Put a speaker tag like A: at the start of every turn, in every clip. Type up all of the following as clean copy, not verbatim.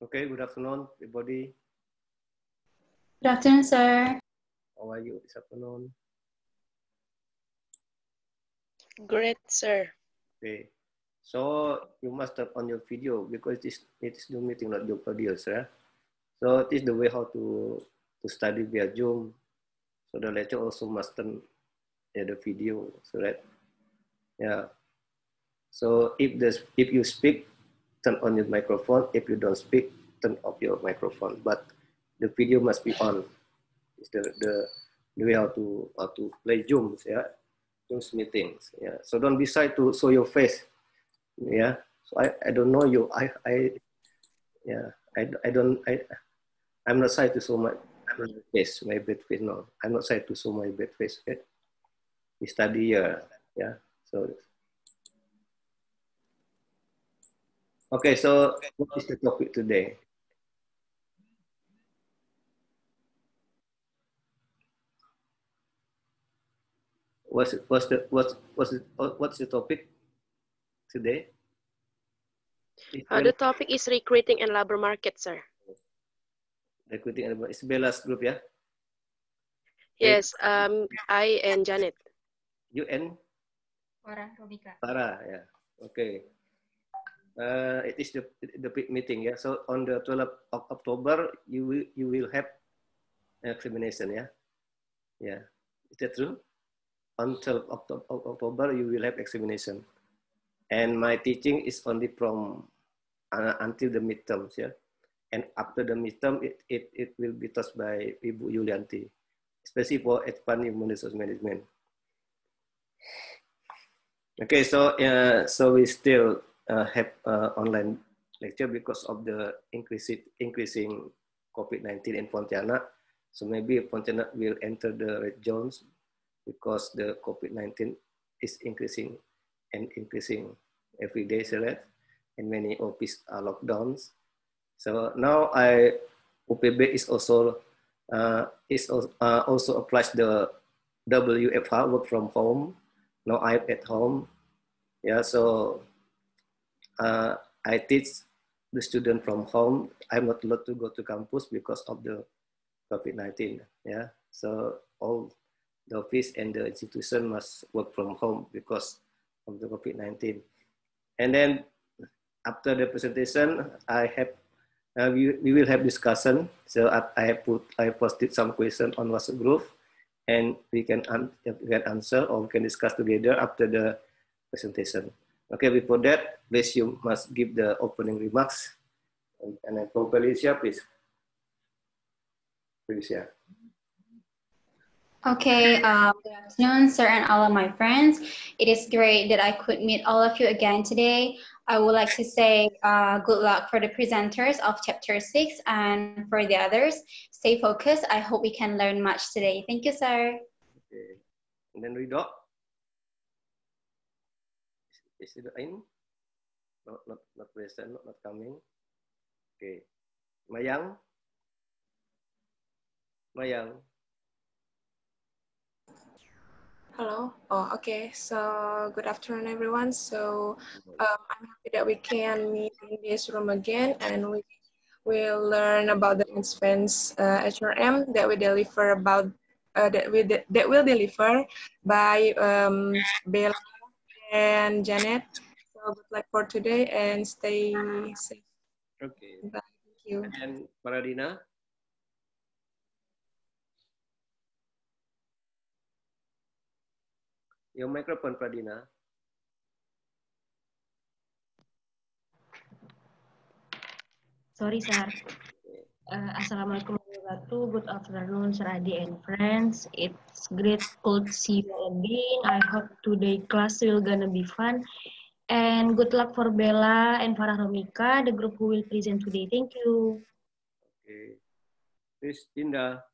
A: Okay, good afternoon, everybody.
B: Good afternoon, sir.
A: How are you this afternoon?
C: Great, sir.
A: Okay, so you must turn on your video because it is Zoom meeting, not your audio, sir. So this is the way how to study via Zoom. So the lecture also must turn the video, so that So if you speak, turn on your microphone. If you don't speak, turn off your microphone. But the video must be on. It's the way how to play Zooms, Zooms meetings, So don't be shy to show your face, So I don't know you. I'm not shy to show my face, my bad face. No, I'm not shy to show my bad face. Okay, we study here, So. Okay, so what is the topic today? What's the topic today?
C: The topic is recruiting and labor market, sir.
A: Recruiting and it's Bella's group, yeah?
C: Yes, I and Janet.
A: You and? Farah, yeah. Okay. It is the big meeting, yeah. So on the 12th of October, you will have an examination, yeah. Yeah, is that true? On 12th of October, you will have examination, and my teaching is only from until the midterms, yeah. And after the midterm, it will be taught by Ibu Yulianti, especially for expanding human resource management. Okay, so we still have online lecture because of the increasing COVID-19 in Pontianak. So maybe Pontianak will enter the red zones because the COVID-19 is increasing every day, so that, and many offices are lockdowns. So now UPB is also applies the WFH, work from home. Now I'm at home. Yeah, so I teach the student from home. I'm not allowed to go to campus because of the COVID-19. Yeah, so all the office and the institution must work from home because of the COVID-19. And then after the presentation, we will have discussion. So I posted some questions on WhatsApp group, and we can answer or we can discuss together after the presentation. Okay, before that, please you must give the opening remarks. And then from Felicia, please. Felicia.
B: Okay, good afternoon, sir, and all of my friends. It is great that I could meet all of you again today. I would like to say good luck for the presenters of Chapter 6, and for the others, stay focused. I hope we can learn much today. Thank you, sir.
A: Okay. And then Ridho. Is it in? Not present, not coming. Okay. Mayang. Mayang.
D: Hello. Oh, okay. So good afternoon, everyone. So I'm happy that we can meet in this room again, and we will learn about the advanced HRM that we deliver about that will deliver by Bella and Janet. So good luck for today and stay safe.
A: Okay.
D: Bye. Thank you.
A: And then Paradina. Your microphone, Pradina.
E: Sorry, sir. Assalamualaikum warahmatullahi wabarakatuh. Good afternoon, Sir Adi and friends. It's great to see you again. I hope today class will gonna be fun. And good luck for Bella and Farah Romika, the group who will present today. Thank you.
A: Okay. Please, Dinda.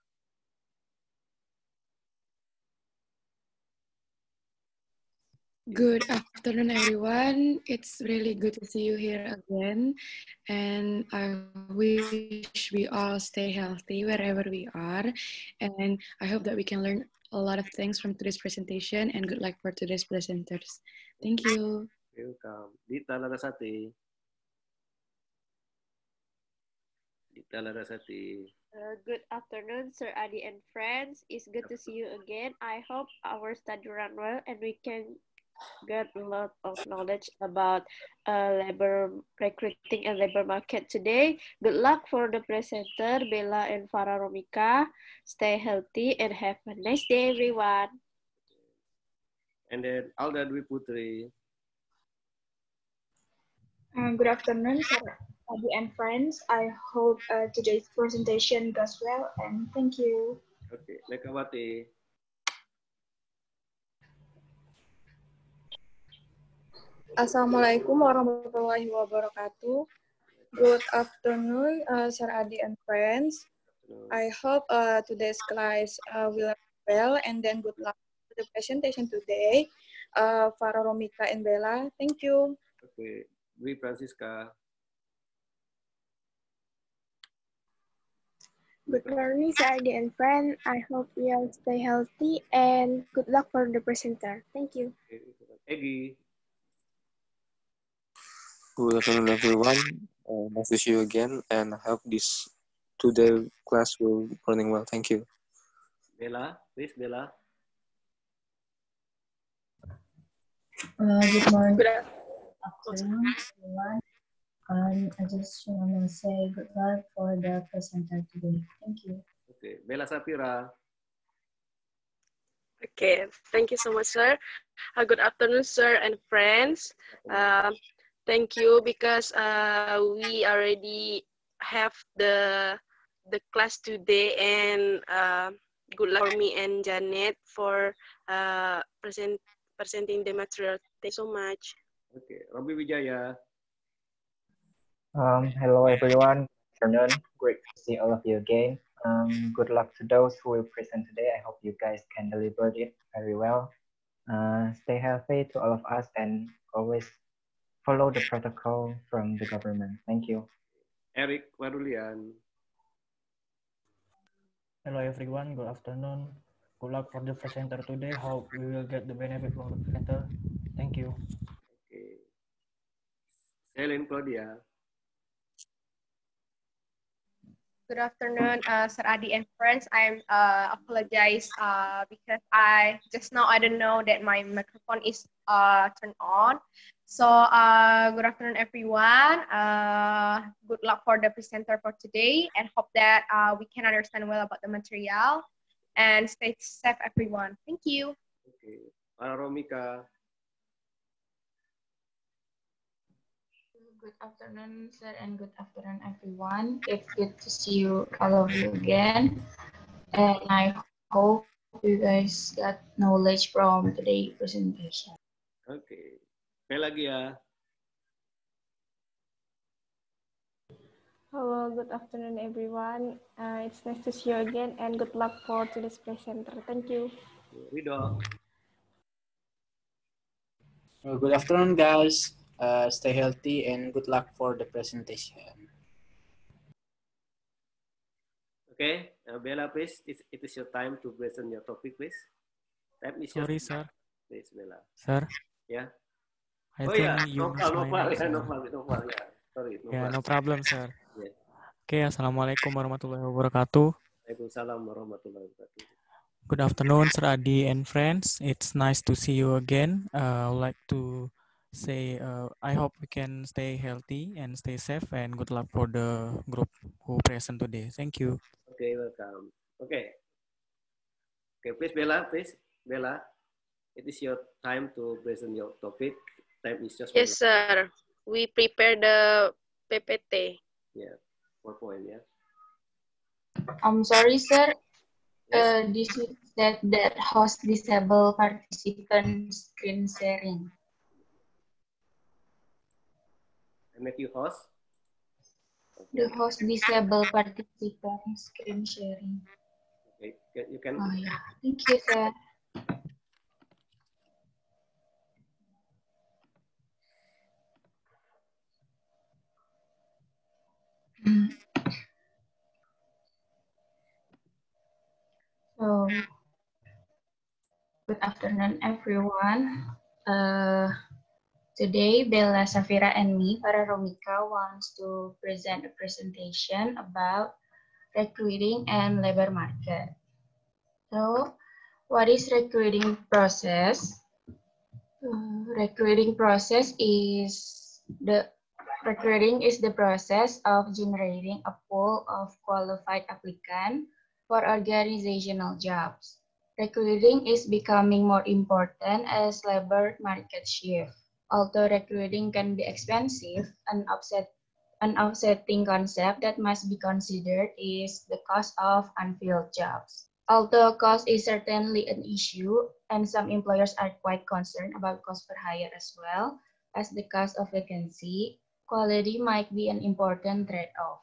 F: Good afternoon, everyone. It's really good to see you here again. And I wish we all stay healthy wherever we are. And I hope that we can learn a lot of things from today's presentation. And good luck for today's presenters. Thank you.
A: Welcome. Dita Larasati. Dita Larasati.
C: Good afternoon, Sir Adi and friends. It's good to see you again. I hope our study run well and we can get a lot of knowledge about labor recruiting and labor market today. Good luck for the presenter, Bella and Farah Romika. Stay healthy and have a nice day, everyone.
A: And then Alda Dwi Putri.
G: Good afternoon, Sir Adi and friends. I hope today's presentation goes well, and thank you.
A: Okay, Nekawati.
D: Assalamualaikum warahmatullahi wabarakatuh. Good afternoon, Sir Adi and friends. I hope today's class will run well, and then good luck for the presentation today. Farah Romika and Bella, thank you.
A: Okay, Dwi Francisca.
H: Good morning, Sir Adi and friend. I hope you all stay healthy and good luck for the presenter. Thank you.
A: Okay, Egi.
I: Good afternoon, everyone. Nice to see you again, and I hope this today class will be running well. Thank you.
A: Bella, please, Bella.
J: Good morning, good afternoon, everyone. I just want to say good luck for the presenter today. Thank you.
A: Okay, Bella Sapira.
C: Okay, thank you so much, sir. Good afternoon, sir and friends. Thank you because we already have the class today, and good luck for me and Janet for presenting the material. Thank you so much.
A: Okay, Robi Wijaya.
K: Hello everyone. Good afternoon. Great to see all of you again. Good luck to those who will present today. I hope you guys can deliver it very well. Stay healthy to all of us and always follow the protocol from the government. Thank you.
A: Eric Warulian.
L: Hello everyone, good afternoon. Good luck for the presenter today. Hope we will get the benefit from the presenter. Thank you.
A: Okay. Helen Claudia.
M: Good afternoon, Sir Adi and friends. I apologize because I don't know that my microphone is turned on. So good afternoon, everyone. Good luck for the presenter for today, and hope that we can understand well about the material. And stay safe, everyone. Thank you.
A: Okay, Romika.
G: Good afternoon, sir, and good afternoon, everyone. It's good to see you, all of you again. And I hope you guys got knowledge from today's presentation.
A: Okay, Pelagia.
H: Hello, good afternoon, everyone. It's nice to see you again, and good luck for today's presenter. Thank you.
A: Rido.
N: Good afternoon, guys. Stay healthy and good luck for the presentation.
A: Okay, Bella, please. It is your time to present your topic, please.
O: Sorry, sir.
A: Please, Bella.
O: Sir?
A: Yeah.
O: I think you missed my name, sir.
A: Yeah. Sorry,
O: no problem, sir.
A: Yeah.
O: Okay, Assalamualaikum warahmatullahi wabarakatuh.
A: Waalaikumsalam warahmatullahi wabarakatuh.
O: Good afternoon, Sir Adi and friends. It's nice to see you again. I would like to say I hope we can stay healthy and stay safe, and good luck for the group who present today. Thank you.
A: Okay, welcome. Okay. Okay, please, Bella, please. Bella, it is your time to present your topic. Time is just
C: Yes, sir. We prepare the PPT.
A: Yeah, PowerPoint, yeah.
G: I'm sorry, sir.
A: Yes.
G: This is that host disable participant screen sharing.
A: I make you host.
G: The host disable participant screen sharing.
A: Okay, you can.
G: Oh yeah, thank you, sir. So, good afternoon, everyone. Today, Bella, Safira, and me, Farah Romika, wants to present a presentation about recruiting and labor market. So, what is recruiting process? Recruiting is the process of generating a pool of qualified applicants for organizational jobs. Recruiting is becoming more important as labor market shift. Although recruiting can be expensive, an offsetting concept that must be considered is the cost of unfilled jobs. Although cost is certainly an issue, and some employers are quite concerned about cost per hire as well as the cost of vacancy, quality might be an important trade-off.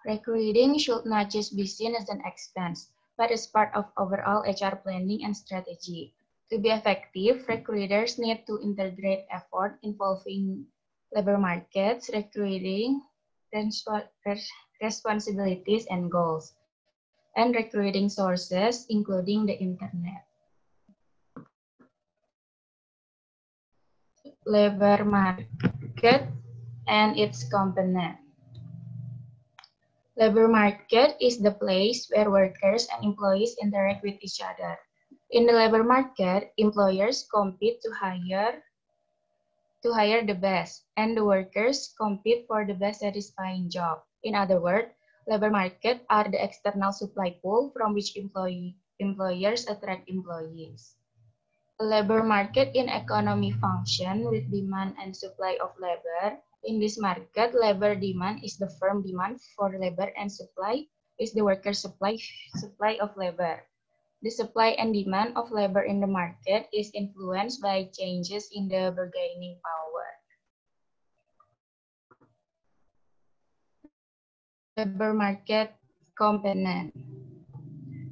G: Recruiting should not just be seen as an expense, but as part of overall HR planning and strategy. To be effective, recruiters need to integrate effort involving labor markets, recruiting, responsibilities, and goals, and recruiting sources, including the internet. Labor market and its component. Labor market is the place where workers and employees interact with each other. In the labor market, employers compete to hire the best, and the workers compete for the best satisfying job. In other words, labor market are the external supply pool from which employers attract employees. A labor market in economy function with demand and supply of labor. In this market, labor demand is the firm demand for labor and supply is the worker supply of labor. The supply and demand of labor in the market is influenced by changes in the bargaining power. Labor market component.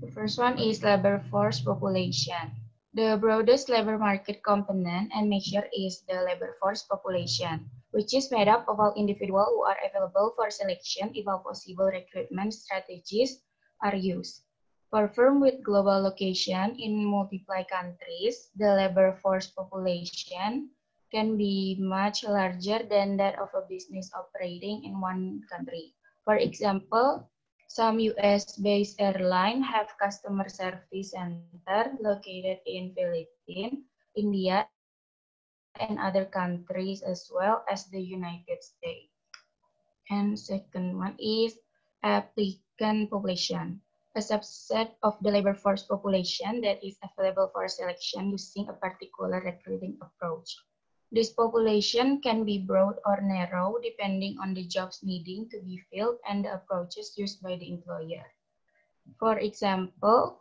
G: The first one is labor force population. The broadest labor market component and measure is the labor force population, which is made up of all individuals who are available for selection if all possible recruitment strategies are used. For firms with global location in multiple countries, the labor force population can be much larger than that of a business operating in one country. For example, some US-based airlines have customer service center located in Philippines, India, and other countries as well as the United States. And second one is applicant population, a subset of the labor force population that is available for selection using a particular recruiting approach. This population can be broad or narrow depending on the jobs needing to be filled and the approaches used by the employer. For example,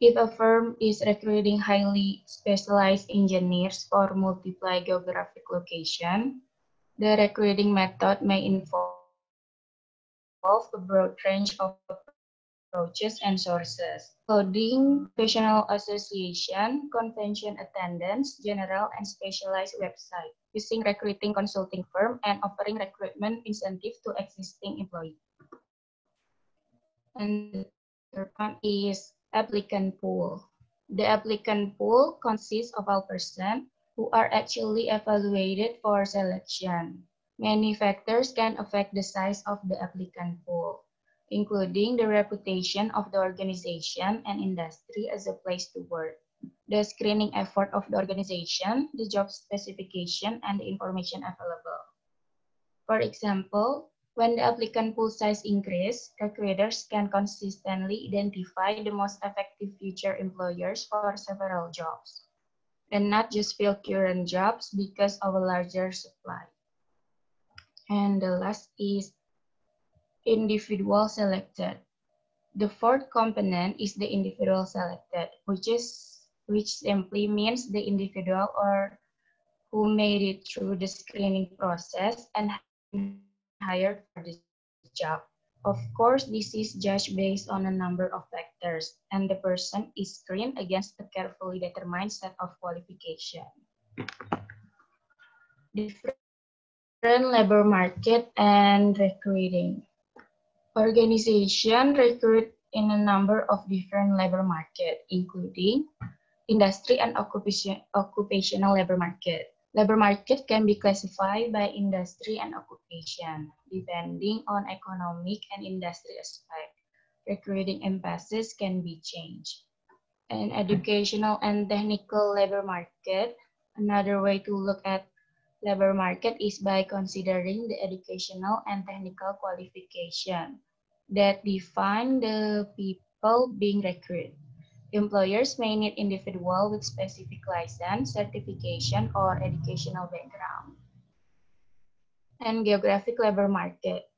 G: if a firm is recruiting highly specialized engineers for multiple geographic locations, the recruiting method may involve a broad range of approaches and sources, including professional association, convention attendance, general and specialized website, using recruiting consulting firm, and offering recruitment incentive to existing employees. And the third one is applicant pool. The applicant pool consists of all persons who are actually evaluated for selection. Many factors can affect the size of the applicant pool, including the reputation of the organization and industry as a place to work, the screening effort of the organization, the job specification, and the information available. For example, when the applicant pool size increases, recruiters can consistently identify the most effective future employers for several jobs, and not just fill current jobs because of a larger supply. And the last is individual selected. The fourth component is the individual selected, which simply means the individual or who made it through the screening process and hired for the job. Of course, this is judged based on a number of factors, and the person is screened against a carefully determined set of qualifications. Different labor market and recruiting. Organizations recruit in a number of different labor markets, including industry and occupational labor market. Labor market can be classified by industry and occupation, depending on economic and industry aspect. Recruiting emphasis can be changed. An educational and technical labor market. Another way to look at labor market is by considering the educational and technical qualification that define the people being recruited. Employers may need individuals with specific license, certification, or educational background. And geographic labor market.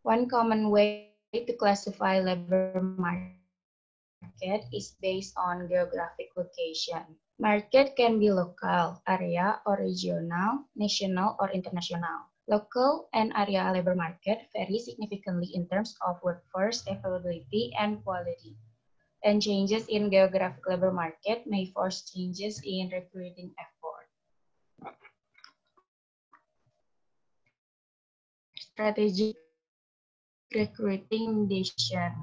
G: One common way to classify labor market is based on geographic location. Market can be local, area, or regional, national, or international. Local and area labor market vary significantly in terms of workforce availability and quality. And changes in geographic labor market may force changes in recruiting effort. Strategic recruiting decision.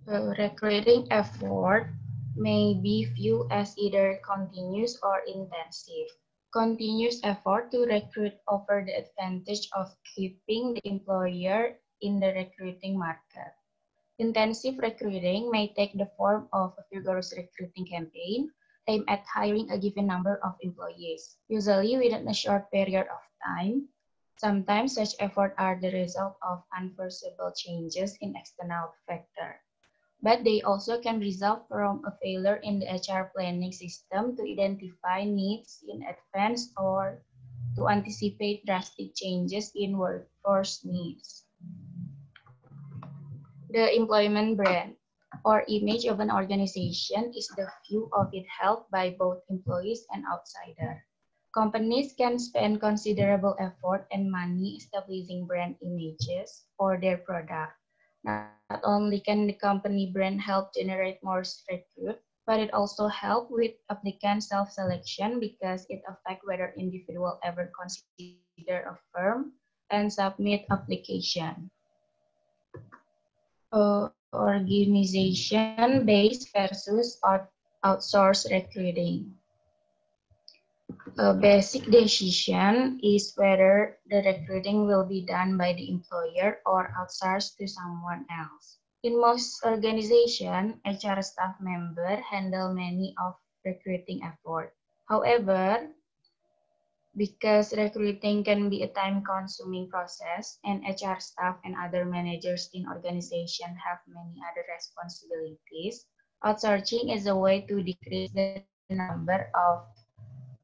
G: Recruiting effort may be viewed as either continuous or intensive. Continuous effort to recruit offer the advantage of keeping the employer in the recruiting market. Intensive recruiting may take the form of a vigorous recruiting campaign aimed at hiring a given number of employees, usually within a short period of time. Sometimes such efforts are the result of unforeseeable changes in external factors, but they also can result from a failure in the HR planning system to identify needs in advance or to anticipate drastic changes in workforce needs. The employment brand or image of an organization is the view of it held by both employees and outsiders. Companies can spend considerable effort and money establishing brand images for their product. Not only can the company brand help generate more recruits, but it also helps with applicant self-selection because it affects whether individual ever consider a firm and submit application. Organization-based versus outsourced recruiting. A basic decision is whether the recruiting will be done by the employer or outsourced to someone else. In most organizations, HR staff members handle many of recruiting effort. However, because recruiting can be a time-consuming process and HR staff and other managers in organization have many other responsibilities, outsourcing is a way to decrease the number of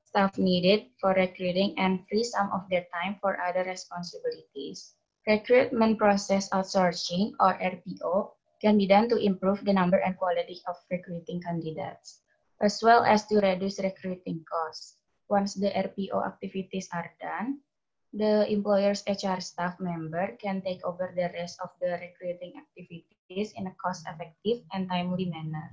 G: staff needed for recruiting and free some of their time for other responsibilities. Recruitment process outsourcing or RPO can be done to improve the number and quality of recruiting candidates, as well as to reduce recruiting costs. Once the RPO activities are done, the employer's HR staff member can take over the rest of the recruiting activities in a cost-effective and timely manner.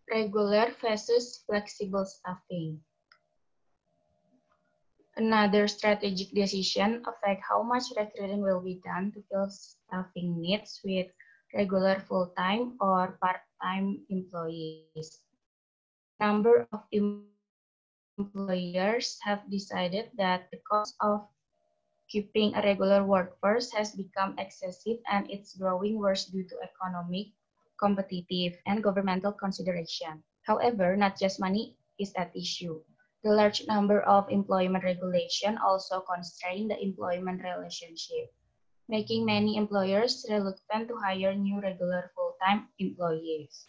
G: Regular versus flexible staffing. Another strategic decision affects how much recruiting will be done to fill staffing needs with regular full-time or part-time employees. A number of employers have decided that the cost of keeping a regular workforce has become excessive and it's growing worse due to economic, competitive, and governmental consideration. However, not just money is at issue. The large number of employment regulation also constrain the employment relationship, making many employers reluctant to hire new regular full-time employees.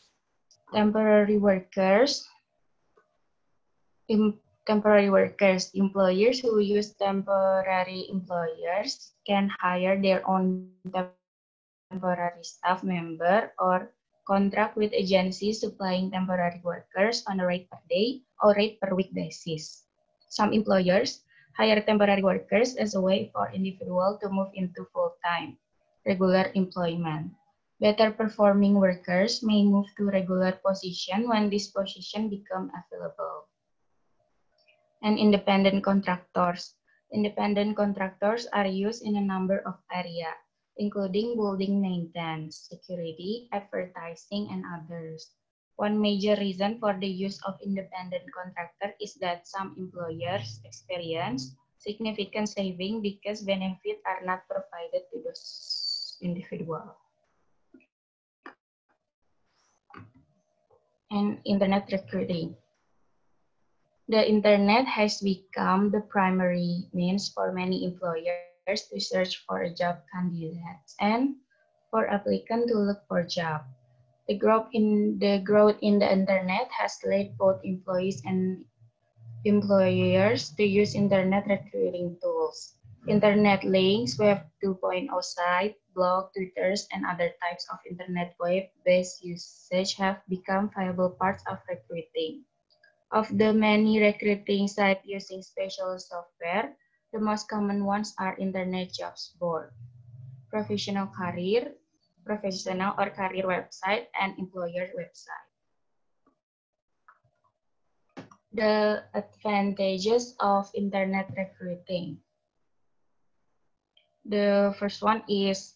G: Temporary workers. Employers who use temporary employers can hire their own temporary staff member or contract with agencies supplying temporary workers on a rate per day or rate per week basis. Some employers hire temporary workers as a way for individuals to move into full-time, regular employment. Better performing workers may move to regular position when this position become available. And independent contractors. Independent contractors are used in a number of areas, including building maintenance, security, advertising, and others. One major reason for the use of independent contractor is that some employers experience significant saving because benefits are not provided to those individuals. And internet recruiting. The internet has become the primary means for many employers to search for job candidates and for applicants to look for jobs. The growth in the internet has led both employees and employers to use internet recruiting tools. Internet links, Web 2.0 site, blog, Twitters, and other types of internet web-based usage have become viable parts of recruiting. Of the many recruiting sites using special software, the most common ones are Internet Jobs Board, professional or career website, and employer website. The advantages of internet recruiting. The first one is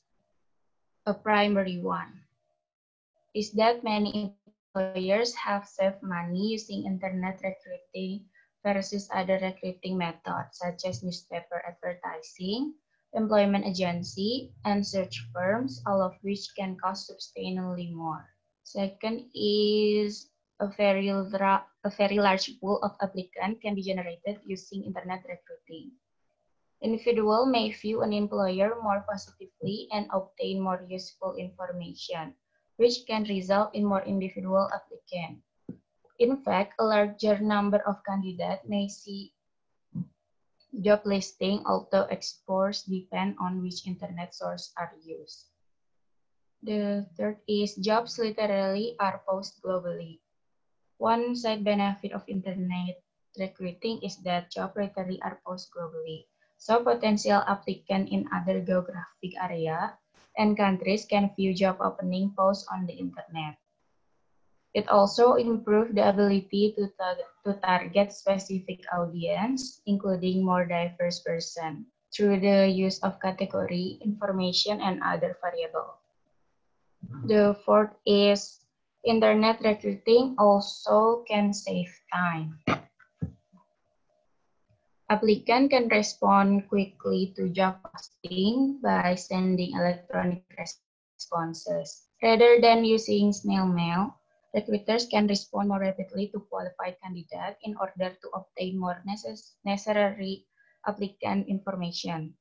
G: a primary one, is that many employers have saved money using internet recruiting versus other recruiting methods such as newspaper advertising, employment agency, and search firms, all of which can cost substantially more. Second is a very large pool of applicants can be generated using internet recruiting. Individual may view an employer more positively and obtain more useful information, which can result in more individual applicants. In fact, a larger number of candidates may see job listing, although exports depend on which internet source are used. The third is jobs literally are posted globally. One side benefit of internet recruiting is that jobs literally are posted globally. So potential applicants in other geographic area and countries can view job opening posts on the internet. It also improves the ability to target specific audience, including more diverse person, through the use of category, information, and other variables. The fourth is internet recruiting also can save time. Applicant can respond quickly to job posting by sending electronic responses. Rather than using snail mail, recruiters can respond more rapidly to qualified candidates in order to obtain more necessary applicant information,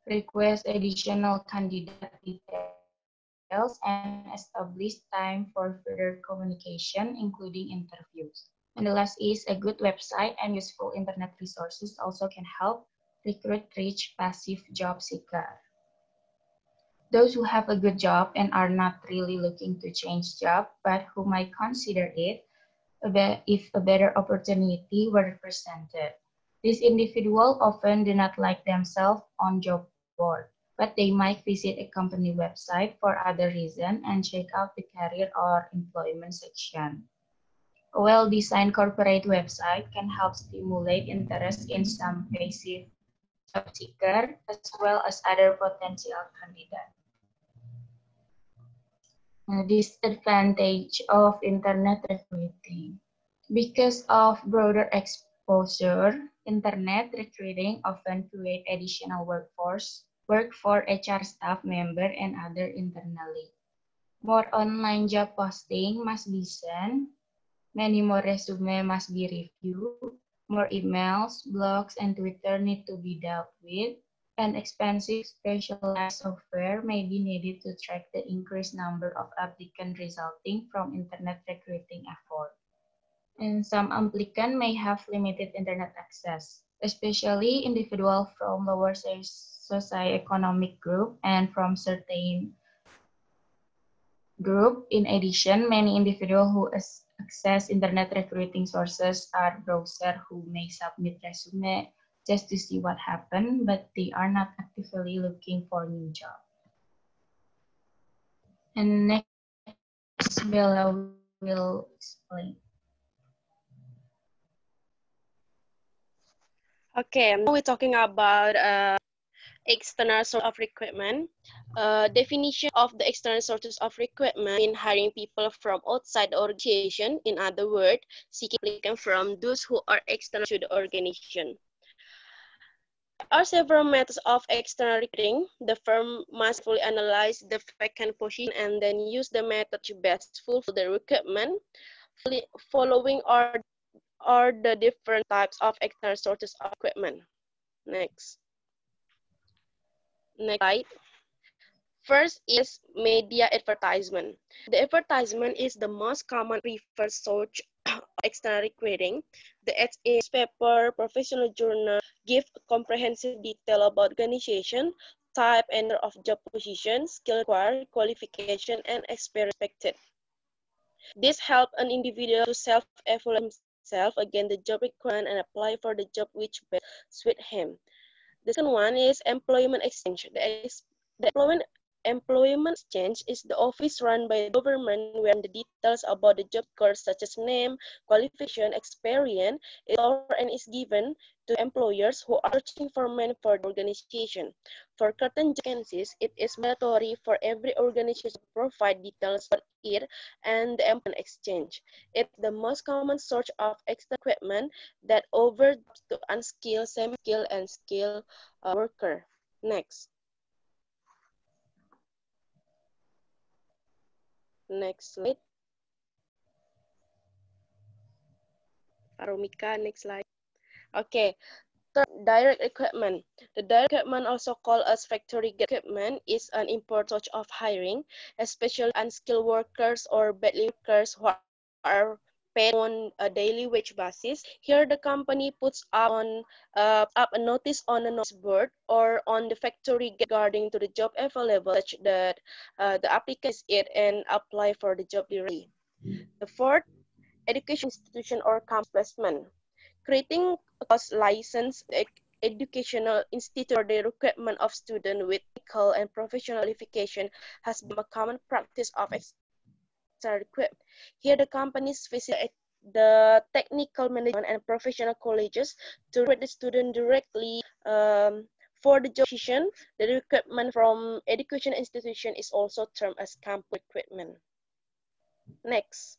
G: request additional candidate details, and establish time for further communication, including interviews. And the last is a good website and useful internet resources also can help recruit reach passive job seeker. Those who have a good job and are not really looking to change job, but who might consider it if a better opportunity were presented. These individuals often do not like themselves on job board, but they might visit a company website for other reasons and check out the career or employment section. A well-designed corporate website can help stimulate interest in some passive job seeker as well as other potential candidates. Disadvantage of internet recruiting. Because of broader exposure, internet recruiting often create additional work for HR staff member and other internally. More online job posting must be sent. Many more resumes must be reviewed, more emails, blogs, and Twitter need to be dealt with, and expensive specialized software may be needed to track the increased number of applicants resulting from internet recruiting effort. And some applicants may have limited internet access, especially individuals from lower socioeconomic group and from certain group. In addition, many individuals who access internet recruiting sources are browsers who may submit resume just to see what happened, but they are not actively looking for new job. And next, Bella will explain.
C: Okay, now we're talking about
P: external source of recruitment. Definition of the external sources of recruitment in hiring people from outside the organization. In other words, seeking applicants from those who are external to the organization. There are several methods of external recruiting. The firm must fully analyze the vacant position and then use the method to best fulfill the requirement. Following are the different types of external sources of recruitment. Next slide. First is media advertisement. The advertisement is the most common preferred source of external recruiting. The ads in newspaper, professional journal give comprehensive detail about organization, type and of job position, skill required, qualification, and experience expected. This helps an individual to self-evaluate himself against the job requirement and apply for the job which best suits him. The second one is employment exchange. The employment exchange is the office run by the government where the details about the job course such as name, qualification, experience is stored and is given to employers who are searching for men for the organization. For certain vacancies, it is mandatory for every organization to provide details about it and the employment exchange. It's the most common source of extra equipment that offers to unskilled, semi-skilled, and skilled worker. Next slide. Arumika, next slide. Okay. Third, direct recruitment. The direct recruitment, also called as factory recruitment, is an important source of hiring, especially unskilled workers or badly workers who are paid on a daily wage basis. Here, the company puts up a notice on a notice board or on the factory regarding to the job available, such that the applicant sees it and apply for the job directly. The fourth, education institution or campus placement. Creating a course license educational institute for the recruitment of students with technical and professional qualification has become a common practice of external recruitment. Here, the companies facilitate the technical management and professional colleges to recruit the student directly for the job position. The recruitment from education institution is also termed as campus recruitment. Next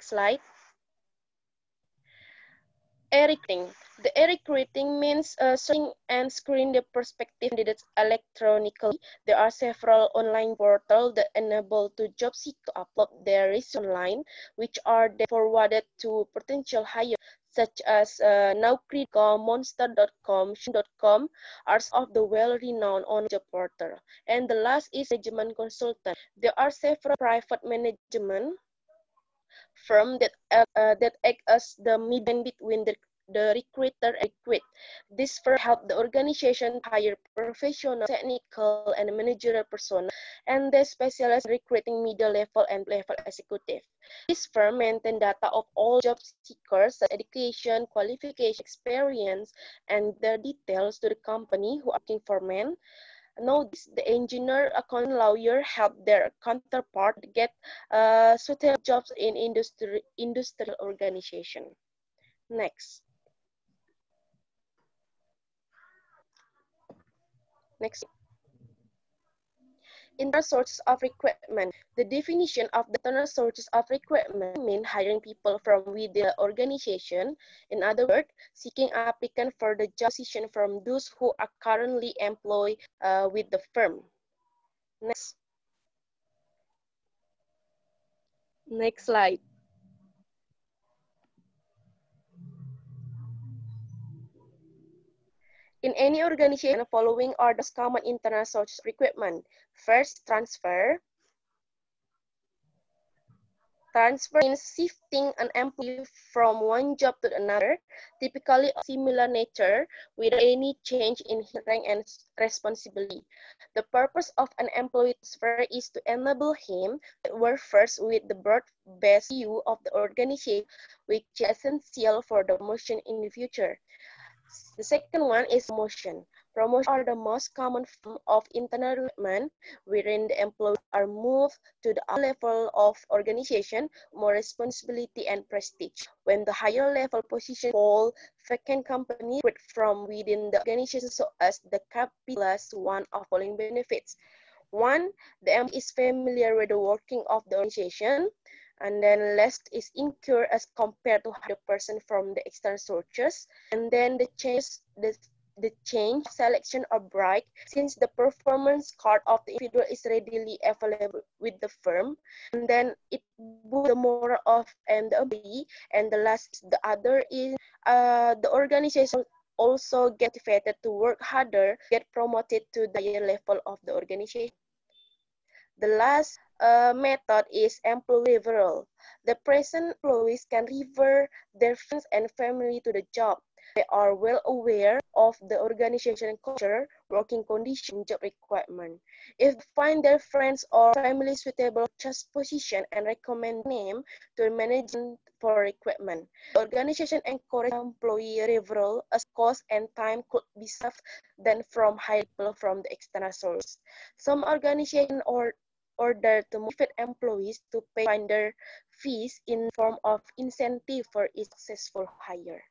P: slide. E-Recruiting. The E-Recruiting means searching and screening the prospective candidates electronically. There are several online portals that enable to job seekers to upload their resume online, which are then forwarded to potential hires, such as Naukri.com, Monster.com, Shin.com, are some of the well-renowned online job portals. And the last is management consultant. There are several private management firm that act as the middleman between the recruiter and recruit. This firm help the organization hire professional, technical, and managerial personnel, and they specialize in recruiting middle level and level executive. This firm maintain data of all job seekers, such as education, qualification, experience, and their details to the company who are looking for men. Nowadays, the engineer, accountant, lawyer help their counterpart get suitable jobs in industrial organization. Next. Internal sources of recruitment. The definition of the internal sources of recruitment means hiring people from within the organization. In other words, seeking applicants for the job position from those who are currently employed with the firm. Next slide. In any organization, the following are the common internal sources of recruitment. First, transfer. Transfer means shifting an employee from one job to another, typically of similar nature, without any change in his rank and responsibility. The purpose of an employee transfer is to enable him to work first with the broad-based view of the organization, which is essential for the promotion in the future. The second one is promotion. Promotions are the most common form of internal recruitment, wherein the employees are moved to the upper level of organization, more responsibility and prestige. When the higher level position fall vacant, company recruit from within the organization so as the capitalize one of following benefits. One, the employee is familiar with the working of the organization, and then less is incurred as compared to the person from the external sources. And then the change selection of bright, since the performance card of the individual is readily available with the firm, and then it boosts the morale of and the employee. And the last, the other is the organization also get motivated to work harder, get promoted to the higher level of the organization. The last method is employee referral. The present employees can refer their friends and family to the job. They are well aware of the organization culture, working condition, job requirement. If they find their friends or family suitable just position and recommend name to management for recruitment. The organization encourage employee referral as cost and time could be saved than from high people from the external source. Some organization order to motivate employees to pay finder fees in form of incentive for each successful hire.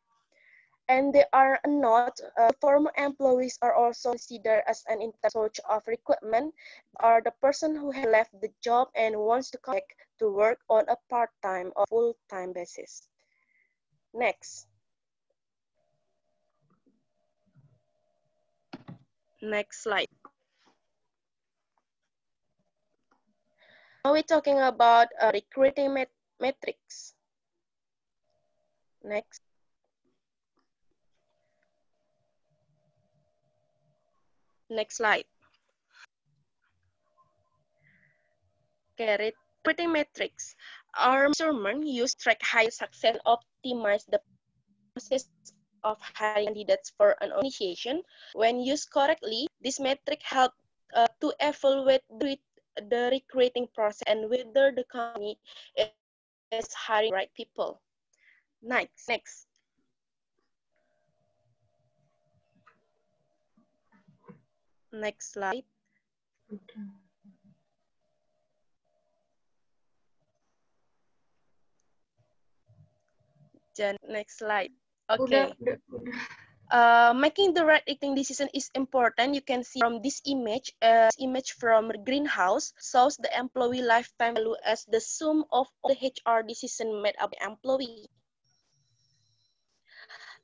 P: And there are not, former employees are also considered as an internal source of recruitment, are the person who has left the job and wants to come back to work on a part-time or full-time basis. Next. Next slide. Now we're talking about recruiting metrics. Next. Next slide. Okay, recruiting metrics are measurements used to track high success and optimize the process of hiring candidates for an organization. When used correctly, this metric help to evaluate the recruiting process and whether the company is hiring the right people. Next. Next slide. Next slide. Okay. Making the right eating decision is important. You can see from this image, from greenhouse shows the employee lifetime value as the sum of all the HR decision made by the employee.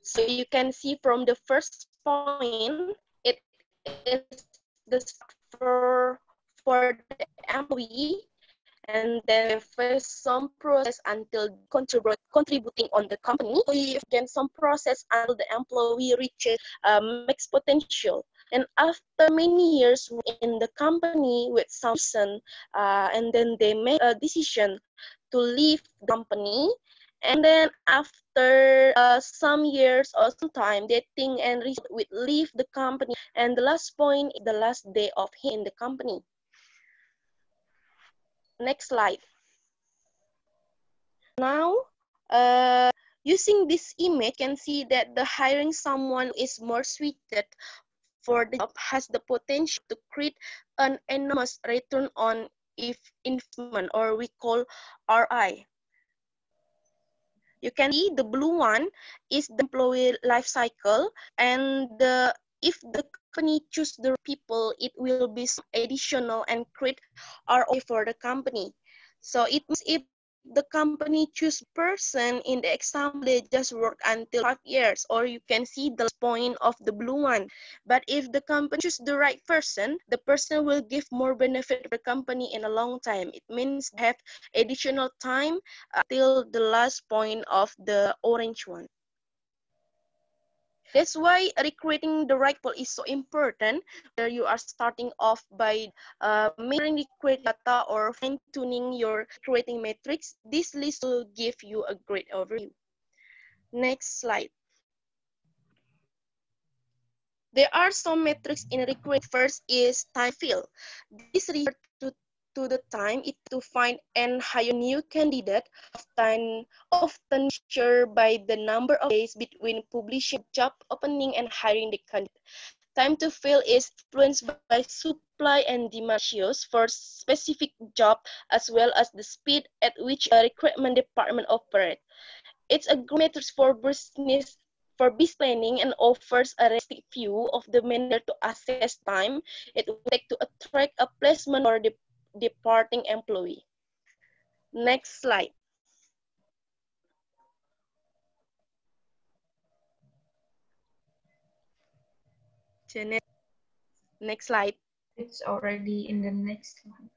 P: So you can see from the first point, it is the for the employee, and then face some process until contributing on the company. Then some process until the employee reaches max potential. And after many years in the company with some reason, and then they make a decision to leave the company. And then after some years or some time, they think and will leave the company. And the last point is the last day of him in the company. Next slide. Now, using this image, you can see that the hiring someone who is more suited for the job has the potential to create an enormous return on investment, or we call RI. You can see the blue one is the employee life cycle, and if the company choose the people, it will be some additional and create ROI for the company. So it means if the company choose person, in the example, they just work until 5 years, or you can see the point of the blue one. But if the company choose the right person, the person will give more benefit to the company in a long time. It means they have additional time till the last point of the orange one. That's why recruiting the right people is so important. Whether you are starting off by measuring recruit data or fine-tuning your recruiting metrics, this list will give you a great overview. Next slide. There are some metrics in recruitment. First is time fill. This refers to the time it to find and hire new candidate, often measured by the number of days between publishing job opening and hiring the candidate. Time to fill is influenced by supply and demand ratios for specific job as well as the speed at which a recruitment department operates. It's a good metric for business planning and offers a realistic view of the manner to assess time it will take to attract a placement or departing employee. Next slide. Janet, next slide.
G: It's already in the next slide.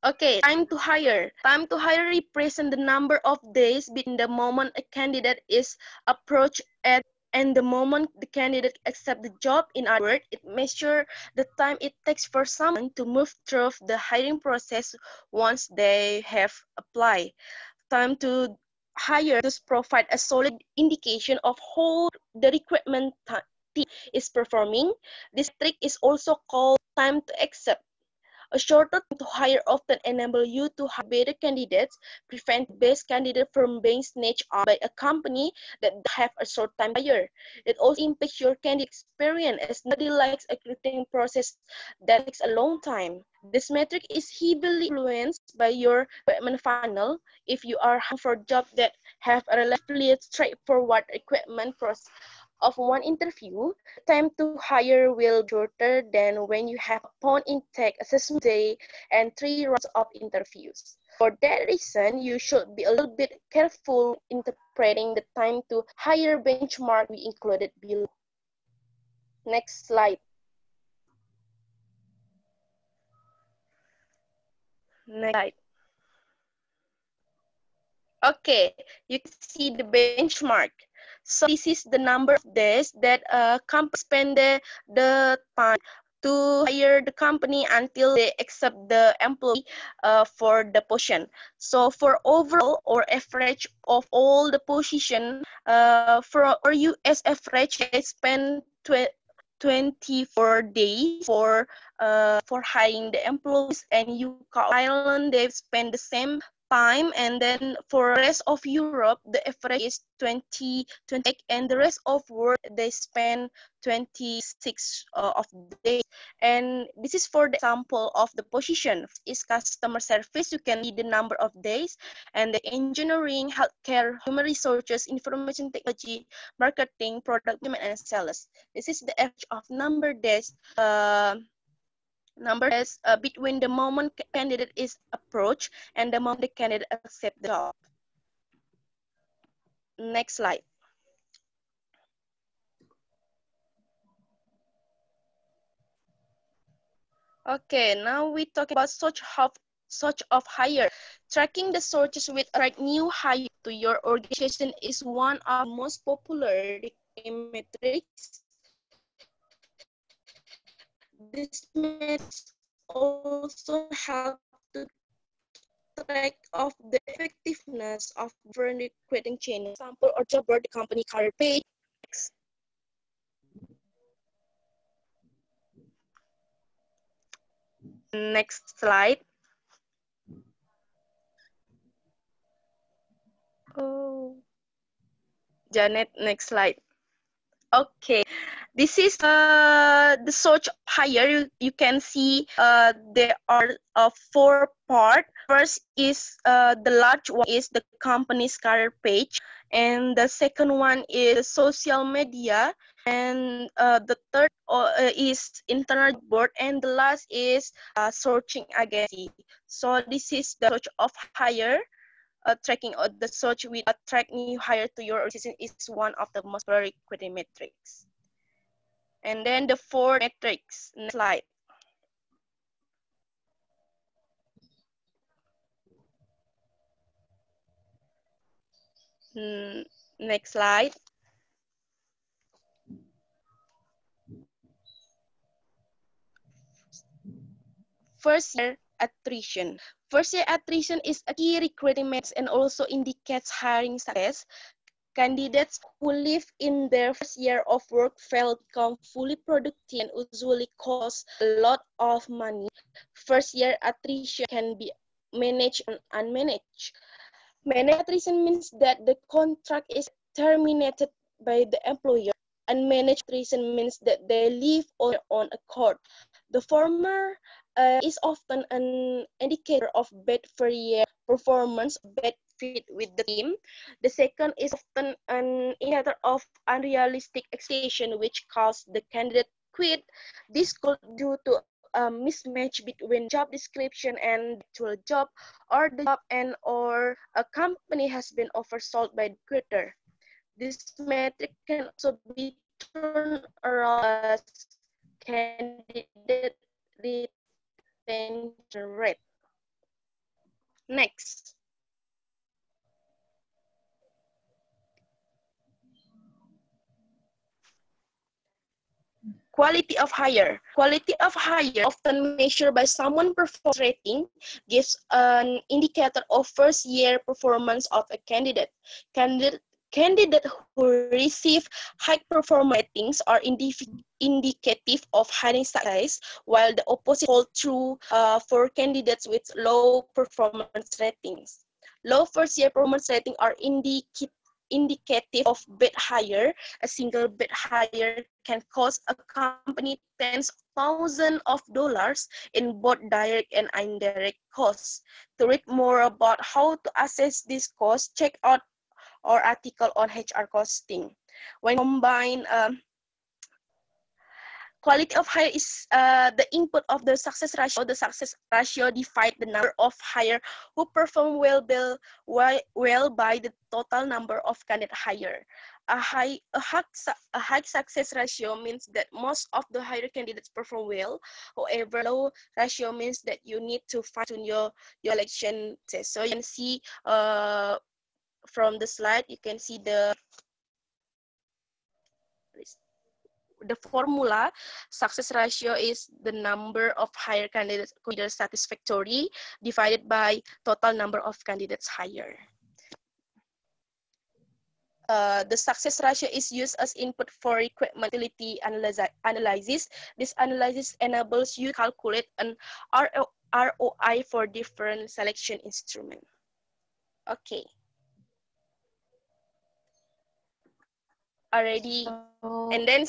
P: Okay, time to hire. Time to hire represents the number of days between the moment a candidate is approached and the moment the candidate accepts the job. In other words, it measures the time it takes for someone to move through the hiring process once they have applied. Time to hire to provide a solid indication of how the recruitment team is performing. This metric is also called time to accept. A shorter time to hire often enables you to hire better candidates, prevent best candidate from being snatched up by a company that have a short time to hire. It also impacts your candidate experience as nobody likes a recruiting process that takes a long time. This metric is heavily influenced by your recruitment funnel. If you are hiring for jobs that have a relatively straightforward recruitment process of one interview, time to hire will be shorter than when you have a phone intake, assessment day, and 3 rounds of interviews. For that reason, you should be a little bit careful interpreting the time to hire benchmark we included below. Next slide. Next slide. Okay, you can see the benchmark. So this is the number of days that a company spend the time to hire the company until they accept the employee for the position. So for overall or average of all the position, for US average, they spend 24 days for hiring the employees, and UK Ireland they spend the same time, and then for rest of Europe the average is 20, and the rest of world they spend 26 of days. And this is for the example of the position. Is customer service, you can see the number of days, and the engineering, healthcare, human resources, information technology, marketing, product development, and sales. This is the average of number days between the moment candidate is approached and the moment the candidate accepts the job. Next slide. Okay, now we talk about search of hire. Tracking the searches with attract new hire to your organization is one of the most popular metrics. This metrics also help to track of the effectiveness of different recruiting channels, example or job board, the company career page. Next slide. Oh, Janet, next slide. Okay, this is the search hire. You can see there are 4 parts. First is the large one is the company's career page, and the second one is social media, and the third is internal board, and the last is searching agency. So this is the search of hire. Tracking the search with attract new hire to your organization is one of the most popular recruiting metrics. And then the 4 metrics. Next slide. Next slide. First year attrition. First year attrition is a key recruiting metric and also indicates hiring success. Candidates who live in their first year of work fail to become fully productive and usually cost a lot of money. First year attrition can be managed and unmanaged. Managed attrition means that the contract is terminated by the employer unmanaged attrition means that they leave on their own accord. The former is often an indicator of bad career performance, bad fit with the team. The second is often an indicator of unrealistic expectation, which causes the candidate quit. This could due to a mismatch between job description and actual job, or the job and or a company has been oversold by the recruiter. This metric can also be turned around as candidate retention rate. Next. Quality of hire. Quality of hire, often measured by someone performance rating, gives an indicator of first year performance of a candidate. Candidate who receive high performance ratings are indicative of hiring success, while the opposite holds true for candidates with low performance ratings. Low first year performance rating are indicative of bad hire. A single bad hire can cost a company tens of thousands of dollars in both direct and indirect costs. To read more about how to assess this cost, check out our article on HR costing. When combined, quality of hire is the input of the success ratio. The success ratio divides the number of hire who perform well by the total number of candidate hire. A high success ratio means that most of the hire candidates perform well. However, low ratio means that you need to fine-tune your election test. So you can see from the slide, you can see the formula. Success ratio is the number of hire candidates considered satisfactory divided by total number of candidates hired. The success ratio is used as input for recruitment utility analysis. This analysis enables you to calculate an ROI for different selection instruments. Okay. Already, and then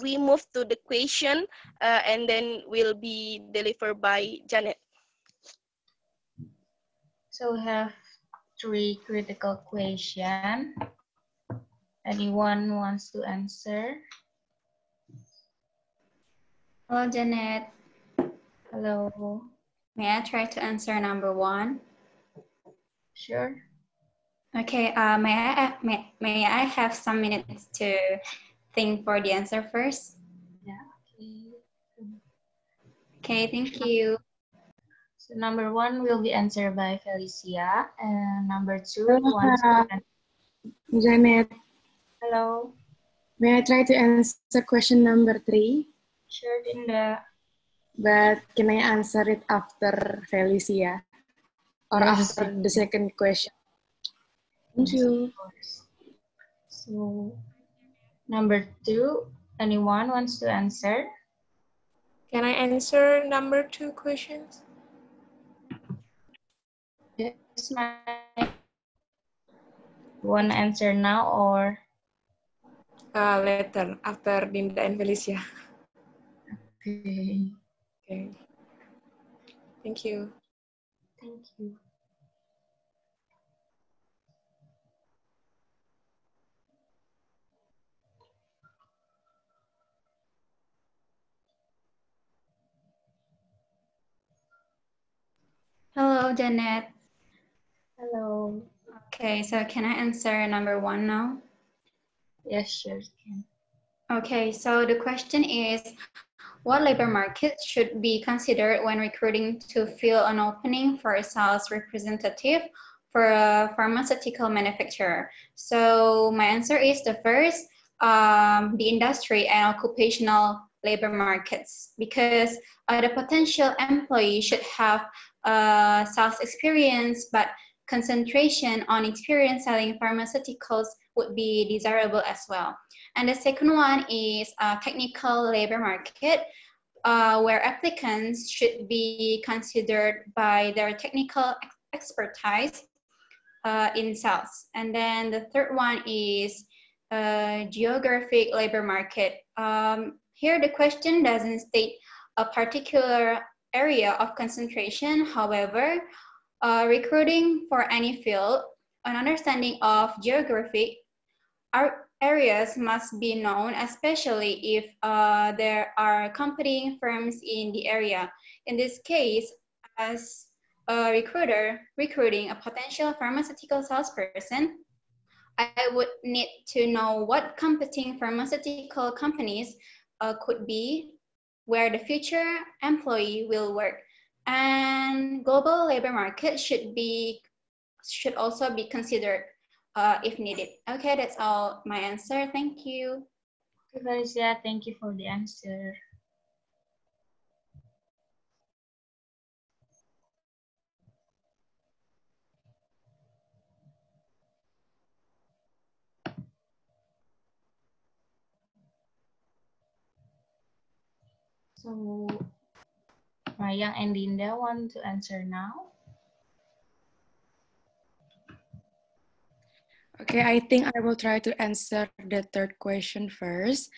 P: we move to the question, and then will be delivered by Janet.
G: So we have 3 critical questions. Anyone wants to answer?
B: Hello, Janet.
G: Hello.
B: May I try to answer number 1?
G: Sure.
B: Okay, may I have some minutes to think for the answer first?
G: Yeah.
B: Okay, thank you.
G: So number 1 will be answered by Felicia, and number 2 wants to answer.
D: Janet.
G: Hello.
D: May I try to answer question number 3?
G: Sure, Dinda.
D: But can I answer it after Felicia? Or
G: Yes,
D: after the second question? Thank you.
G: So, number 2, anyone wants to answer?
D: Can I answer number 2 questions?
G: Yes, Mike. Want to answer now or?
D: Later, after Dinda and Felicia.
G: Okay.
D: Okay. Thank you.
G: Thank you.
B: Hello, Janet.
G: Hello.
B: Okay, so can I answer number 1 now?
G: Yes, sure can.
B: Okay, so the question is, what labor market should be considered when recruiting to fill an opening for a sales representative for a pharmaceutical manufacturer? So my answer is the first, the industry and occupational labor markets, because the potential employee should have sales experience, but concentration on experience selling pharmaceuticals would be desirable as well. And the second one is technical labor market, where applicants should be considered by their technical expertise in sales. And then the third one is geographic labor market. Here the question doesn't state a particular area of concentration. However, recruiting for any field, an understanding of geographic areas must be known, especially if there are competing firms in the area. In this case, as a recruiter recruiting a potential pharmaceutical salesperson, I would need to know what competing pharmaceutical companies could be, where the future employee will work. And global labor market should also be considered if needed. Okay, that's all my answer. Thank you.
G: Okay, Felicia, thank you for the answer. So, Mayang and Dinda want to answer now?
F: Okay, I think I will try to answer the third question first.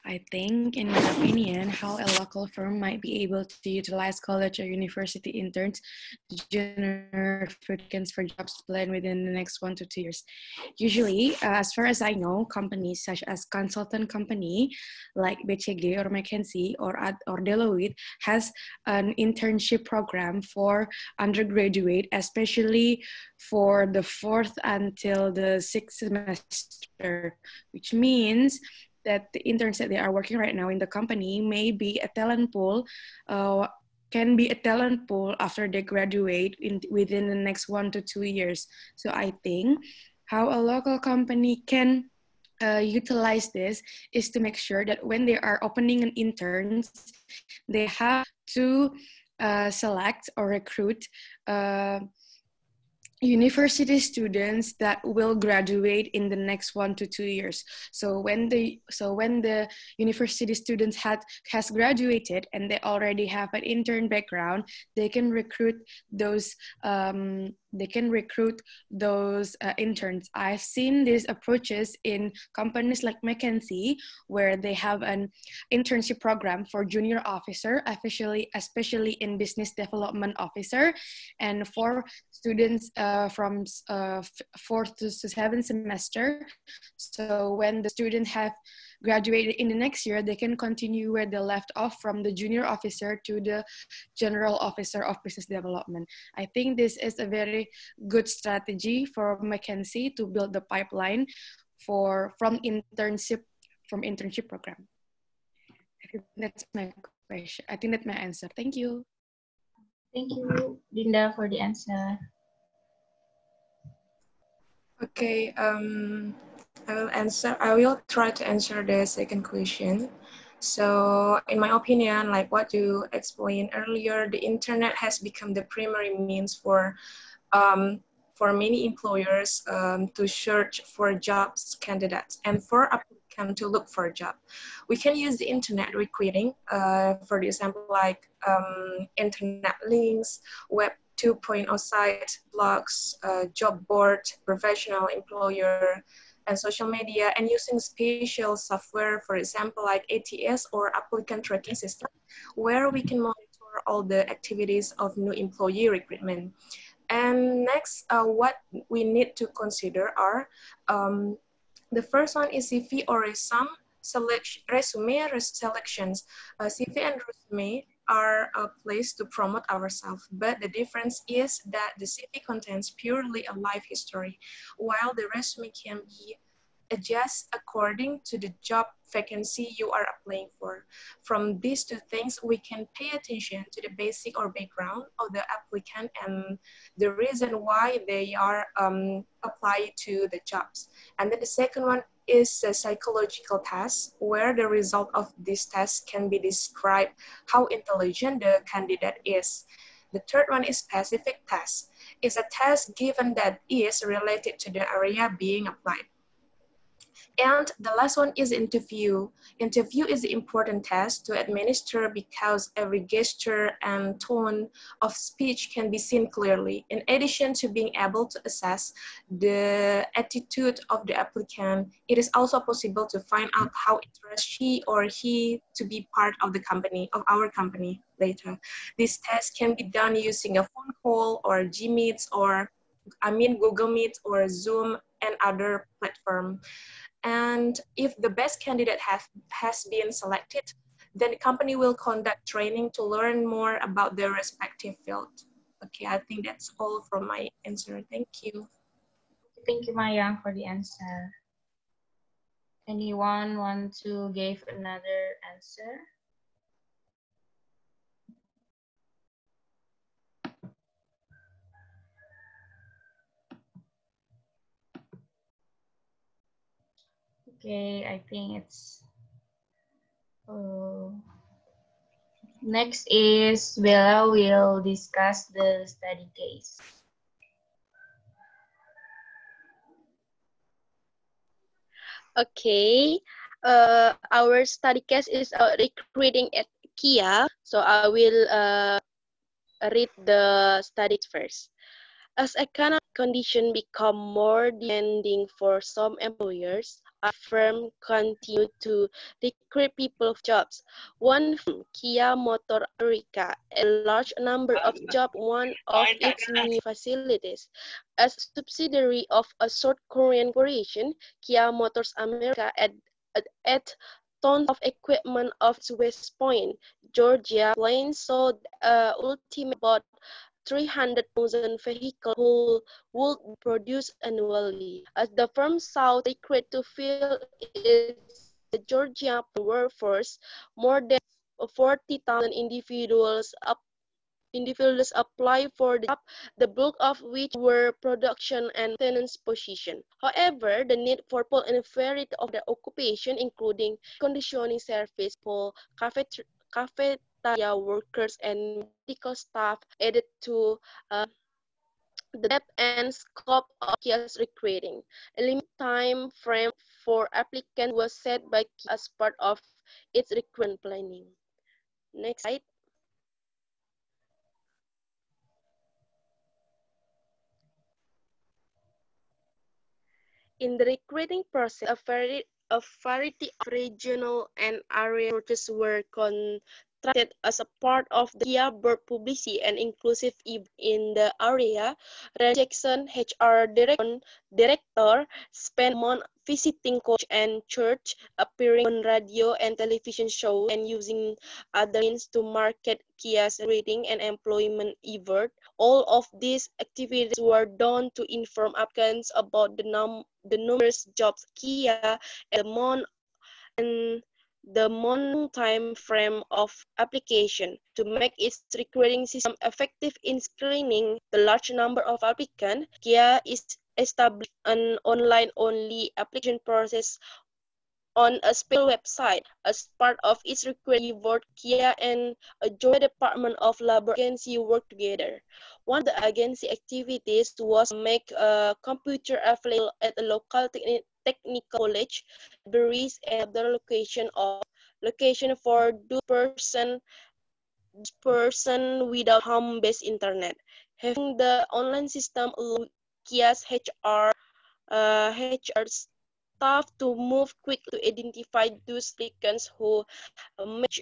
F: I think, in my opinion, how a local firm might be able to utilize college or university interns to generate applicants for jobs planned within the next 1 to 2 years. Usually, as far as I know, companies such as consultant company like BCG or McKinsey or Deloitte has an internship program for undergraduate, especially for the 4th until the 6th semester, which means that the interns that they are working right now in the company may be a talent pool, can be a talent pool after they graduate within the next 1 to 2 years. So I think how a local company can utilize this is to make sure that when they are opening an interns, they have to select or recruit university students that will graduate in the next 1 to 2 years. So when the university students has graduated and they already have an intern background, they can recruit those interns. I've seen these approaches in companies like McKinsey, where they have an internship program for junior officer, especially in business development officer, and for students from 4th to 7th semester. So when the students have graduated in the next year, they can continue where they left off from the junior officer to the general officer of business development. I think this is a very good strategy for McKinsey to build the pipeline from internship program. I think that's my question. I think that's my answer. Thank you.
G: Thank you, Dinda, for the answer.
D: Okay, I will try to answer the second question. So in my opinion, like what you explained earlier, the internet has become the primary means for many employers to search for jobs candidates and for applicants to look for a job. We can use the internet recruiting, for example, like internet links, web 2.0 site, blogs, job board, professional employer, and social media, and using special software, for example, like ATS or applicant tracking system, where we can monitor all the activities of new employee recruitment. And next, what we need to consider are, the first one is CV or resume selections. CV and resume are a place to promote ourselves, but the difference is that the CV contains purely a life history, while the resume can be adjust according to the job vacancy you are applying for. From these two things, we can pay attention to the basic or background of the applicant and the reason why they are applying to the jobs. And then the second one is a psychological test, where the result of this test can be described how intelligent the candidate is. The third one is specific test. It's a test given that is related to the area being applied. And the last one is interview. Interview is the important test to administer because every gesture and tone of speech can be seen clearly. In addition to being able to assess the attitude of the applicant, it is also possible to find out how interested she or he to be part of the company, of our company later. This test can be done using a phone call or Gmeets or Google Meet or Zoom and other platform. And if the best candidate has been selected, then the company will conduct training to learn more about their respective field. Okay, I think that's all from my answer. Thank you.
G: Thank you, Maya, for the answer. Anyone want to give another answer? Okay, I think it's next is Bella will discuss the study case.
P: Okay, our study case is recruiting at Kia. So I will read the studies first. As economic conditions become more demanding for some employers, a firm continue to recruit people for jobs. One firm, Kia Motor America, a large number of jobs one of its new facilities. As a subsidiary of a South Korean corporation, Kia Motors America at tons of equipment of West Point, Georgia, planes sold ultimate about 300,000 vehicles would produce annually. As the firm sought recruit to fill its Georgia workforce, more than 40,000 individuals apply for the job, the bulk of which were production and maintenance positions. However, the need for people in a variety of the occupation, including conditioning service, cafeteria workers, and medical staff, added to the depth and scope of Kia's recruiting. A limited time frame for applicants was set by Kia as part of its recruitment planning. Next slide. In the recruiting process, a variety of regional and area resources were contracted as a part of the Kia Board publicity and inclusive event in the area. Ren Jackson, HR director, spent a month visiting college and church, appearing on radio and television shows, and using other means to market Kia's recruiting and employment effort. All of these activities were done to inform applicants about the numerous jobs Kia and the month time frame of application. To make its recruiting system effective in screening the large number of applicants, Kia is established an online-only application process on a special website. As part of its recruiting effort, Kia and a joint Department of Labor agency work together. One of the agency activities was to make a computer available at a local technical college, libraries, and other location for those person without home-based internet. Having the online system allowed Kia's HR staff to move quickly to identify those applicants who match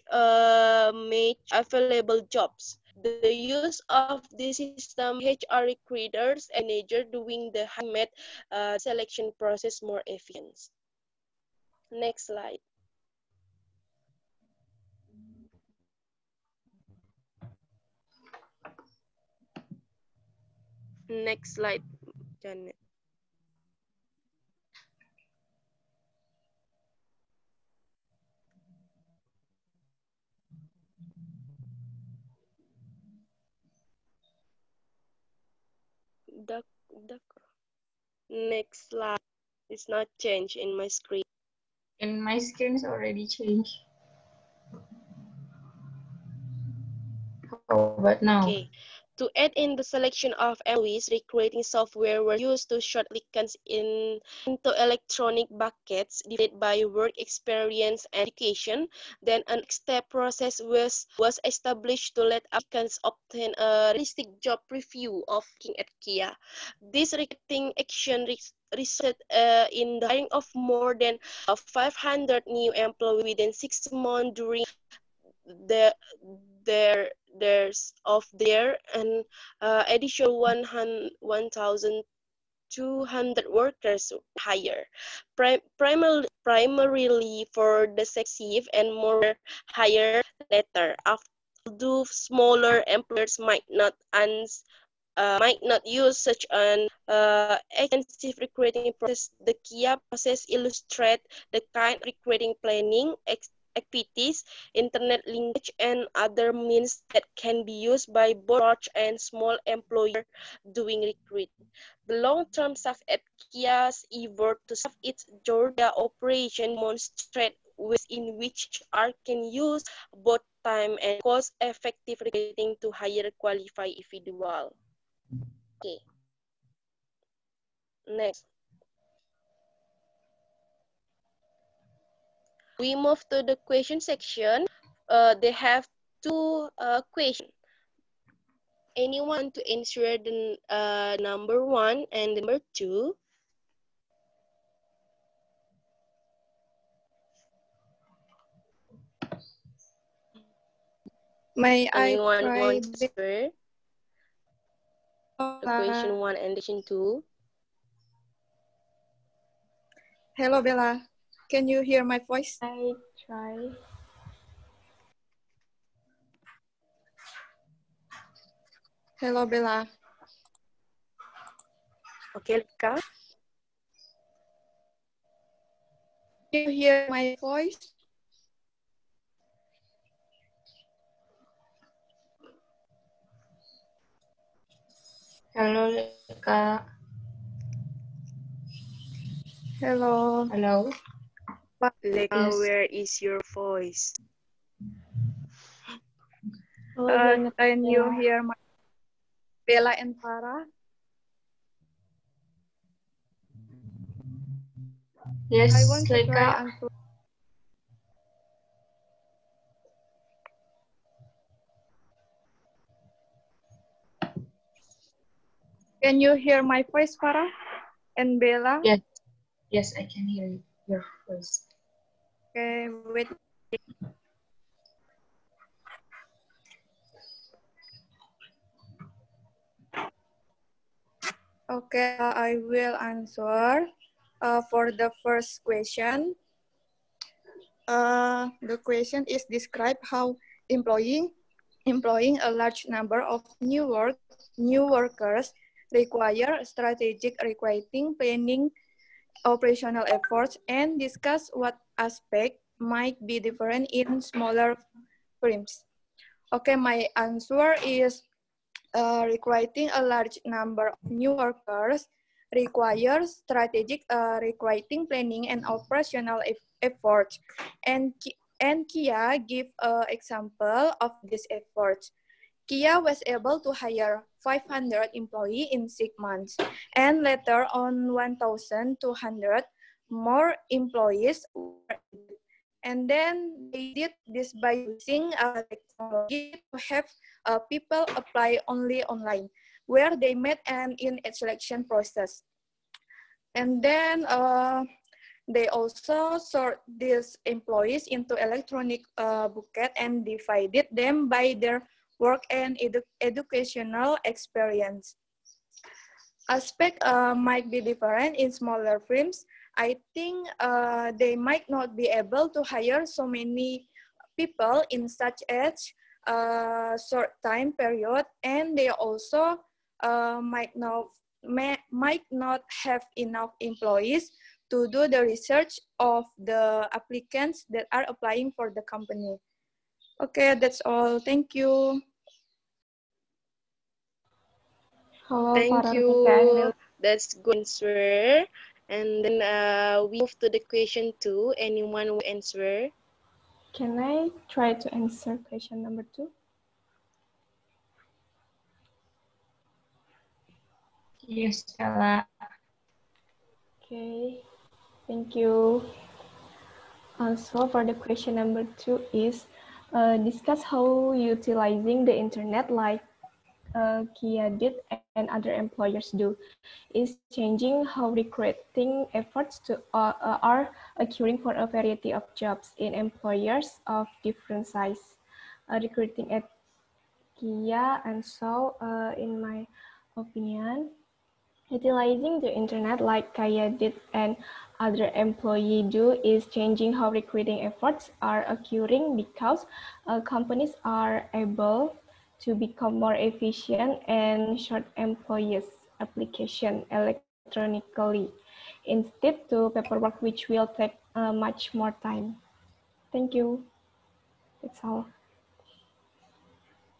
P: available jobs. The use of this system, HR recruiters and managers doing the made selection process more efficient. Next slide. Next slide, Janet. Next slide. It's not changed in my screen.
G: In my screen is already changed. How about now?
P: Okay. To aid in the selection of employees, recruiting software were used to sort applicants into electronic buckets divided by work experience and education. Then a next step process was established to let applicants obtain a realistic job review of working at Kia. This recruiting action resulted in the hiring of more than 500 new employees within 6 months during the and additional 1,200 workers hire, primarily for the successive and more higher later. Although smaller employers might not use such an extensive recruiting process, the KIA process illustrates the kind of recruiting planning, activities, internet linkage, and other means that can be used by both large and small employers doing recruiting. The long-term success at Kia's effort to serve its Georgia operation demonstrate ways in which HR can use both time and cost-effective recruiting to hire qualified individuals. Okay. Next. We move to the question section. They have two questions. Anyone to answer the number 1 and number 2?
Q: May
P: Anyone
Q: I try
P: want to answer the question 1 and question 2?
Q: Hello, Bella. Can you hear my voice?
H: I try.
Q: Hello, Bella.
P: Okay, Lika.
Q: Can you hear my voice?
G: Hello, Lika.
Q: Hello.
G: Hello.
P: Lika,
G: Yes.
P: where is your voice?
Q: Can you hear my Bella and Farah?
G: Yes,
Q: I want to try
G: Lika.
Q: answer. Can you hear my voice, Farah and Bella?
G: Yes. Yes, I can hear your voice.
Q: Okay, wait. Okay, I will answer for the first question. The question is describe how employing a large number of new workers require strategic recruiting planning, operational efforts, and discuss what aspect might be different in smaller firms. Okay, my answer is recruiting a large number of new workers requires strategic recruiting planning and operational efforts. And Kia give an example of this effort. Kia was able to hire 500 employees in 6 months, and later on 1,200 more employees were added. And then they did this by using technology to have people apply only online, where they met an in-aid selection process. And then they also sort these employees into electronic bucket and divided them by their work and educational experience. Aspect might be different in smaller firms. I think they might not be able to hire so many people in such a short time period, and they also might not have enough employees to do the research of the applicants that are applying for the company. Okay, that's all. Thank you.
P: Thank you. That's good answer. And then we move to the question 2. Anyone will answer?
H: Can I try to answer question number 2?
G: Yes, Bella.
H: Okay, thank you. So for the question number 2 is discuss how utilizing the internet like Kia did and other employers do is changing how recruiting efforts are occurring for a variety of jobs in employers of different size. Recruiting at Kia and so in my opinion, utilizing the internet like Kaya did and other employees do is changing how recruiting efforts are occurring because companies are able to become more efficient and short employees application electronically instead to paperwork which will take much more time. Thank you. That's all.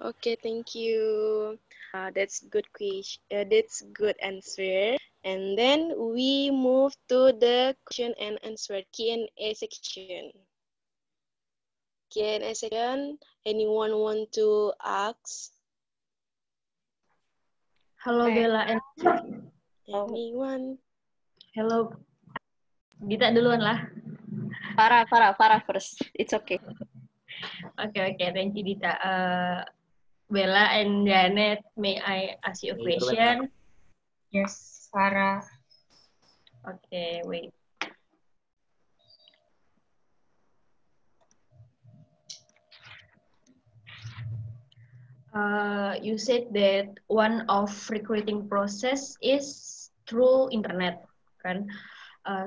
P: Okay, thank you. That's good question. That's good answer. And then we move to the question and answer Q&A section. Q&A section. Anyone want to ask?
E: Halo Bella and
P: Anyone?
E: hello. Dita duluan lah.
C: Farah first. It's okay.
E: Okay, thank you Dita. Bella and Janet, may I ask you a question?
G: Yes, Farah.
E: Okay, wait. You said that one of recruiting process is through internet, kan?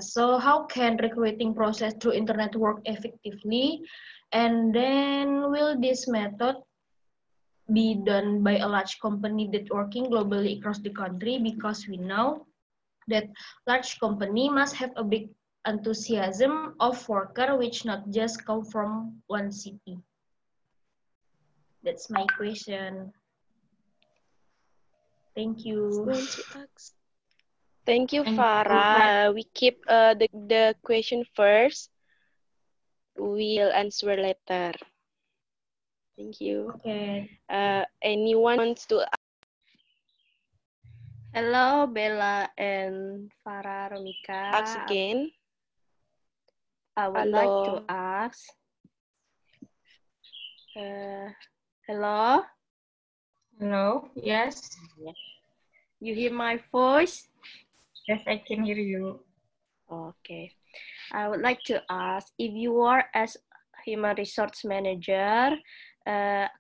E: So how can recruiting process through internet work effectively? And then will this method be done by a large company that working globally across the country? Because we know that large company must have a big enthusiasm of worker which not just come from one city. That's my question. Thank you.
P: Want to ask? Thank you, Farah. We keep the question first. We'll answer later. Thank you.
E: Okay.
P: Anyone wants to ask?
C: Hello, Bella and Farah Romika.
P: Ask again.
C: I would like to ask. Hello?
G: Hello, yes.
C: You hear my voice?
G: Yes, I can hear you.
C: Okay. I would like to ask if you are as human resource manager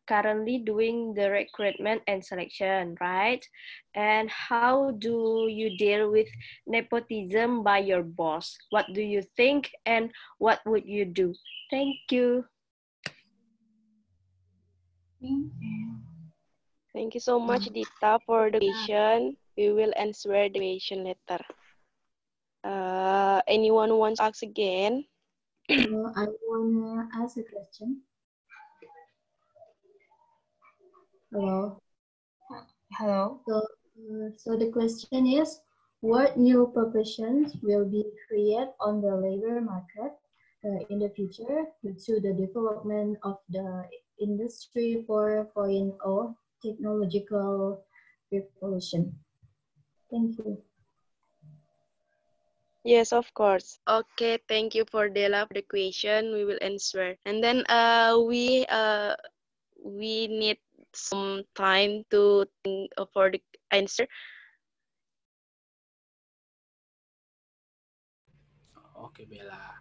C: currently doing the recruitment and selection, right? And how do you deal with nepotism by your boss? What do you think and what would you do? Thank you.
P: Thank you so much, Dita, for the question. We will answer the question later. Anyone wants to ask again?
J: I wanna ask a question. Hello.
G: Hello.
J: So the question is, what new professions will be created on the labor market in the future due to the development of the Industry 4.0 technological revolution? Thank you.
P: Yes, of course. Okay, thank you for Dela for the question. We will answer. And then we need some time to think for the answer.
N: Okay, Bella.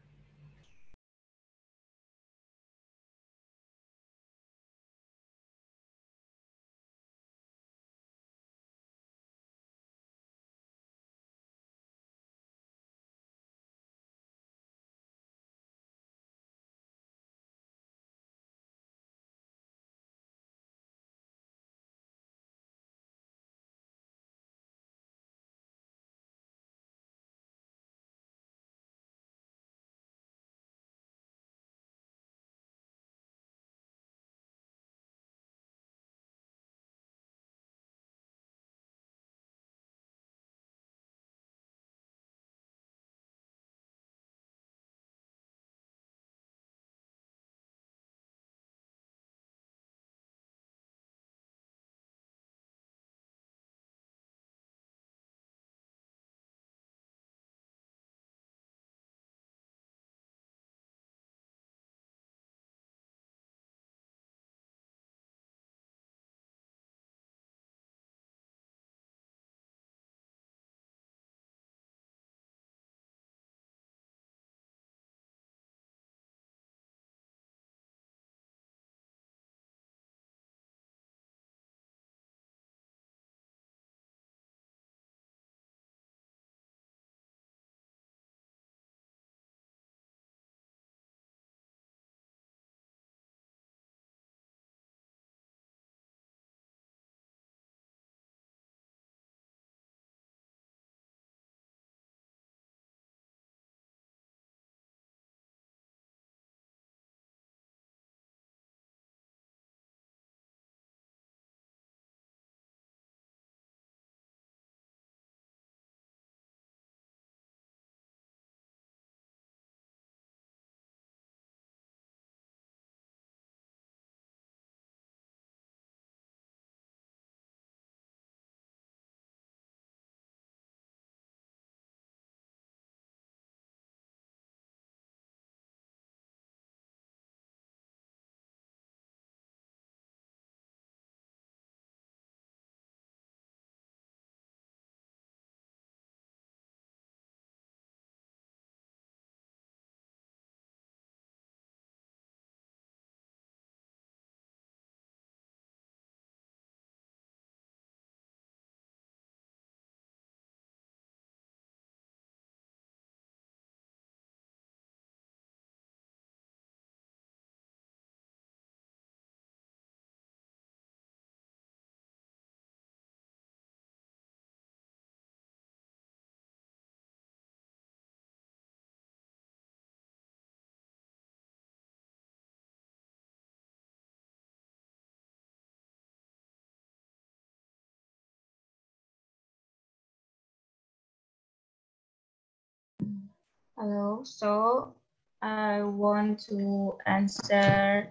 G: Hello. So I want to answer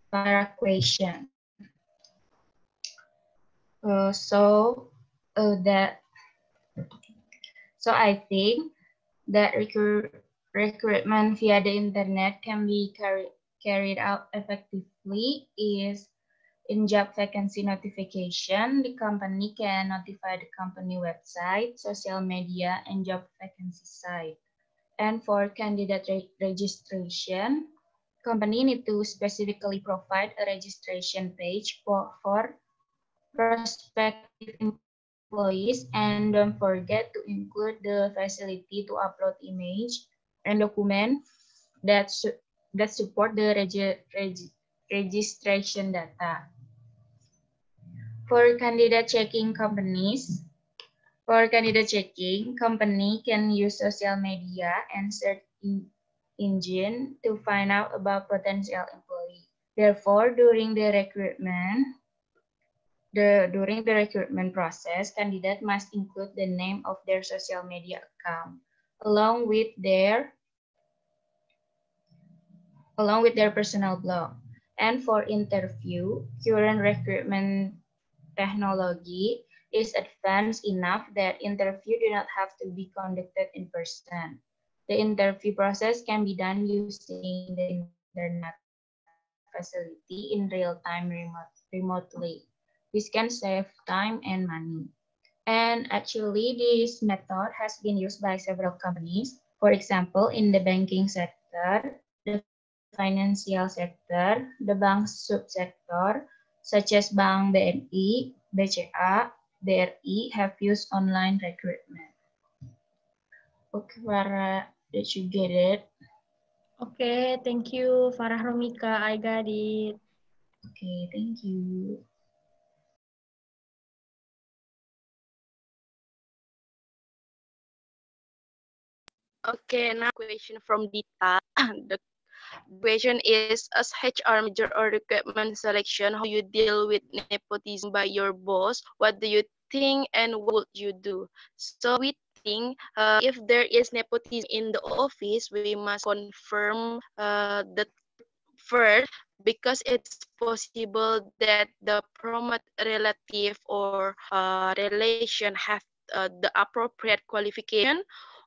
G: para question. That I think that recruitment via the internet can be carried out effectively is in job vacancy notification. The company can notify the company website, social media, and job vacancy site. And for candidate registration, company need to specifically provide a registration page for prospective employees, and don't forget to include the facility to upload image and document that that support the registration data. For candidate checking companies, For candidate checking, company can use social media and search engine to find out about potential employee. Therefore, during the recruitment process, candidate must include the name of their social media account along with their personal blog. And for interview, current recruitment technology is advanced enough that interview do not have to be conducted in person. The interview process can be done using the internet facility in real-time remotely. This can save time and money. And actually, this method has been used by several companies. For example, in the banking sector, the financial sector, the bank subsector, such as Bank BNI, BCA, BRI have used online recruitment. Okay, Farah, did you get it?
E: Okay, thank you, Farah Romika. I got it.
G: Okay, thank you.
P: Okay, now question from Dita. The question is, as HR manager or recruitment selection, how you deal with nepotism by your boss? What do you think and what would you do? So we think if there is nepotism in the office, we must confirm the first, because it's possible that the promote relative or relation have the appropriate qualification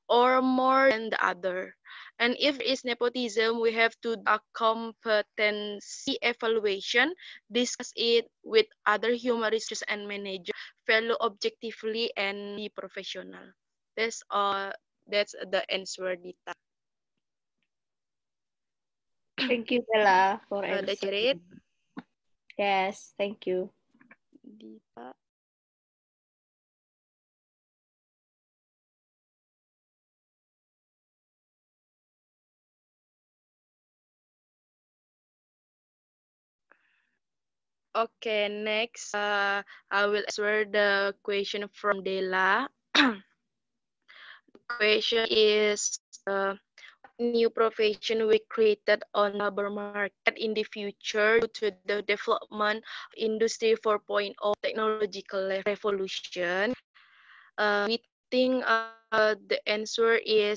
P: or more than the other. And if there is nepotism, we have to do a competency evaluation, discuss it with other human resources and manager, follow objectively and be professional. That's the answer, Dita.
C: Thank you, Bella, for
P: That's
C: answering.
P: it.
C: Yes, thank you.
P: Dita. Okay, next, I will answer the question from Dela. The question is, what new profession will be created on the labor market in the future due to the development of Industry 4.0 technological revolution? We think the answer is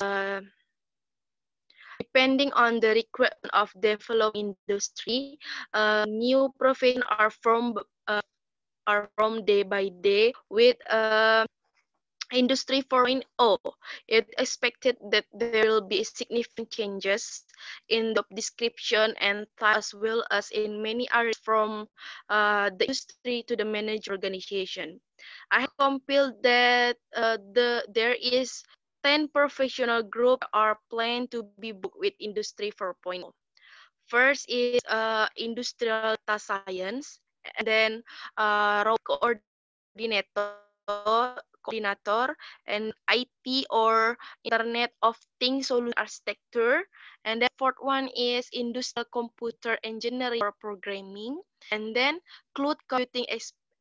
P: depending on the requirement of developing industry, new professions are from day by day with Industry 4.0. It expected that there will be significant changes in the description and as well as in many areas from the industry to the managed organization. I have compiled that there is 10 professional groups are planned to be booked with Industry 4.0. First is industrial data science, and then robot coordinator, and IT or Internet of Things solution architecture. And the fourth one is industrial computer engineering or programming. And then cloud computing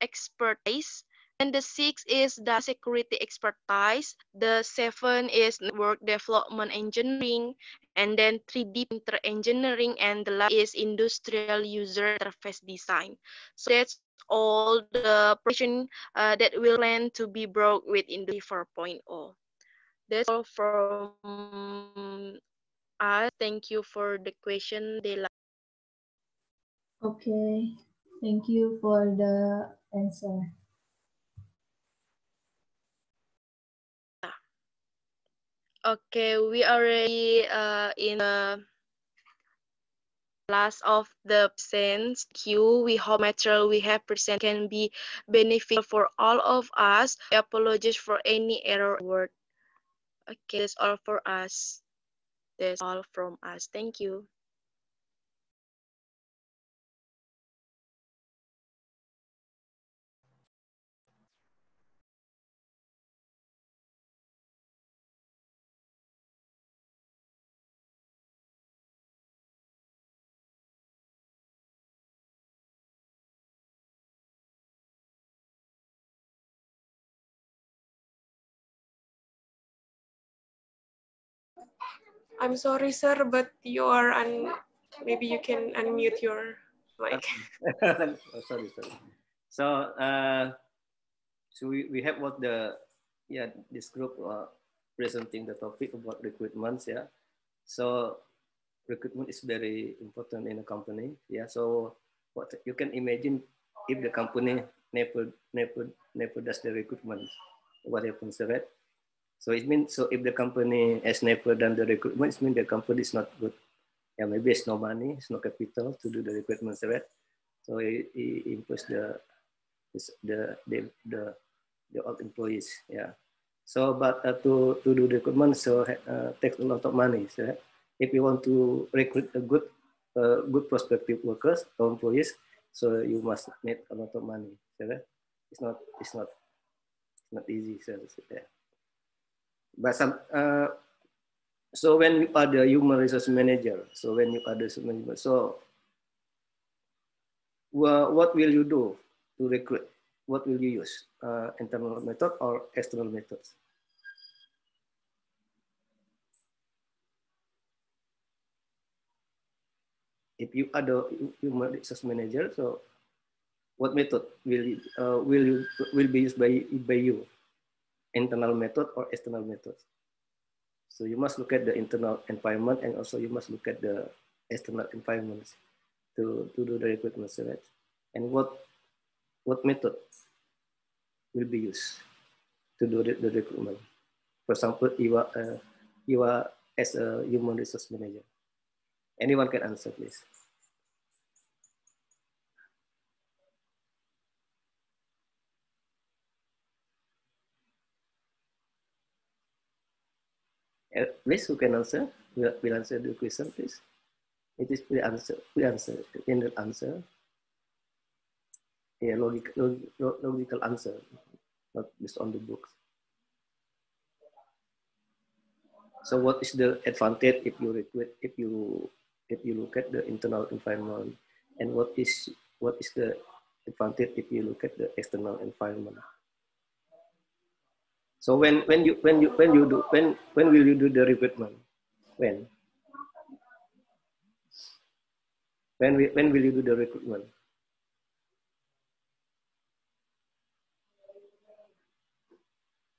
P: expertise. And the sixth is data security expertise. The seven is network development engineering. And then 3D printer engineering. And the last is industrial user interface design. So that's all the profession that will plan to be brought with Industry 4.0. That's all from us. Thank you for the question, Dela.
J: Okay, thank you for the answer.
P: Okay, we already in the last of the presents queue. We hope material we have present can be beneficial for all of us. I apologize for any error word. Okay, that's all for us. That's all from us. Thank you.
D: I'm sorry, sir, but you are maybe you can unmute your mic.
A: Oh, sorry. So, so we have what this group presenting the topic about recruitments. Yeah. So recruitment is very important in a company. Yeah. So what you can imagine if the company never does the recruitment, what happens, right? So it means, so if the company has never done the recruitment, it means the company is not good. Yeah, maybe it's no money, it's no capital to do the recruitment, right? So it improves the old employees. Yeah. So, but to do the recruitment, so takes a lot of money. So, if you want to recruit a good prospective workers or employees, so you must need a lot of money. So, it's not easy. So, yeah. But so when you are the human resource manager, so when you are the manager, so what will you do to recruit? What will you use? Internal method or external methods? If you are the human resource manager, so what method will be used by you? Internal method or external method? So you must look at the internal environment, and also you must look at the external environments to do the recruitment, right? And what method will be used to do the recruitment? For example, you are as a human resource manager. Anyone can answer, please. Please, who can answer? Will answer the question, please. It is we answer, in the answer. Yeah, logical answer, not based on the books. So what is the advantage if you recruit, if you look at the internal environment, and what is the advantage if you look at the external environment? So when will you do the recruitment? When will you do the recruitment?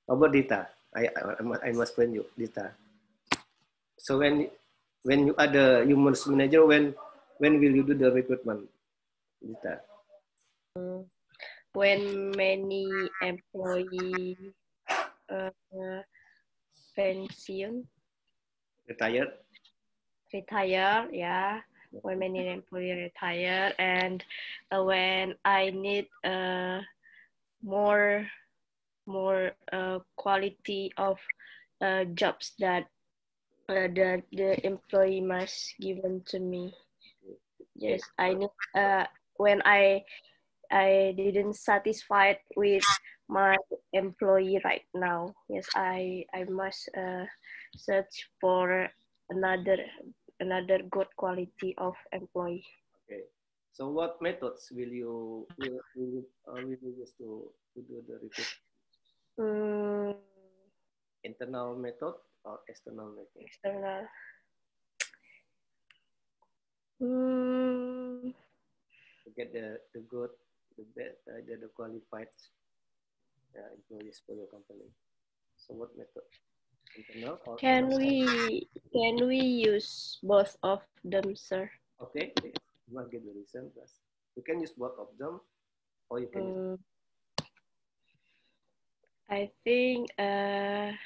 A: How about data? I must find you data. So when you are the human resource manager, when will you do the recruitment? Data.
P: When many employee pension
A: Retired.
P: Yeah. When many employee retire, and when I need more quality of jobs that the employee must given to me. Yes, I need when I didn't satisfied with my employee right now. Yes, I must search for another good quality of employee.
A: Okay. So what methods will you use to do the recruitment? Internal method or external method?
P: External.
A: To get the good, the best, the qualified employees for your company. So what method? Internal or
C: Can we use both of them, sir?
A: okay? You want to give the reason first. You can use both of them, or you can use.
C: I think I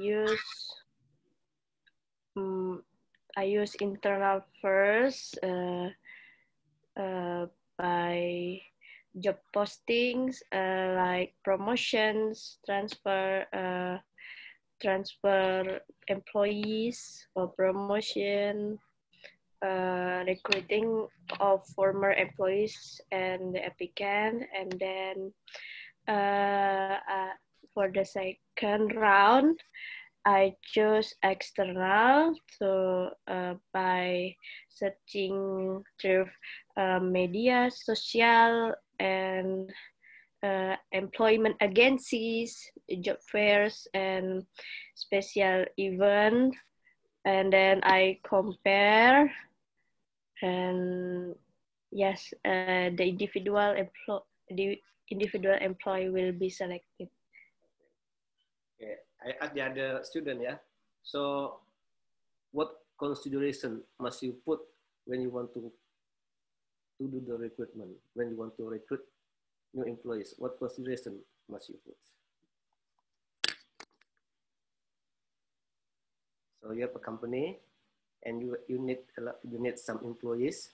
C: use I use internal first by job postings like promotions, transfer employees or promotion, recruiting of former employees and the applicant, and then for the second round, I choose external by searching through media, social, and employment agencies, job fairs, and special event. And then I compare, and yes, the individual employee will be selected.
A: Okay, I ask the other student, yeah. So, what consideration must you put when you want to do the recruitment? When you want to recruit new employees, what consideration must you put? So you have a company, and you need some employees,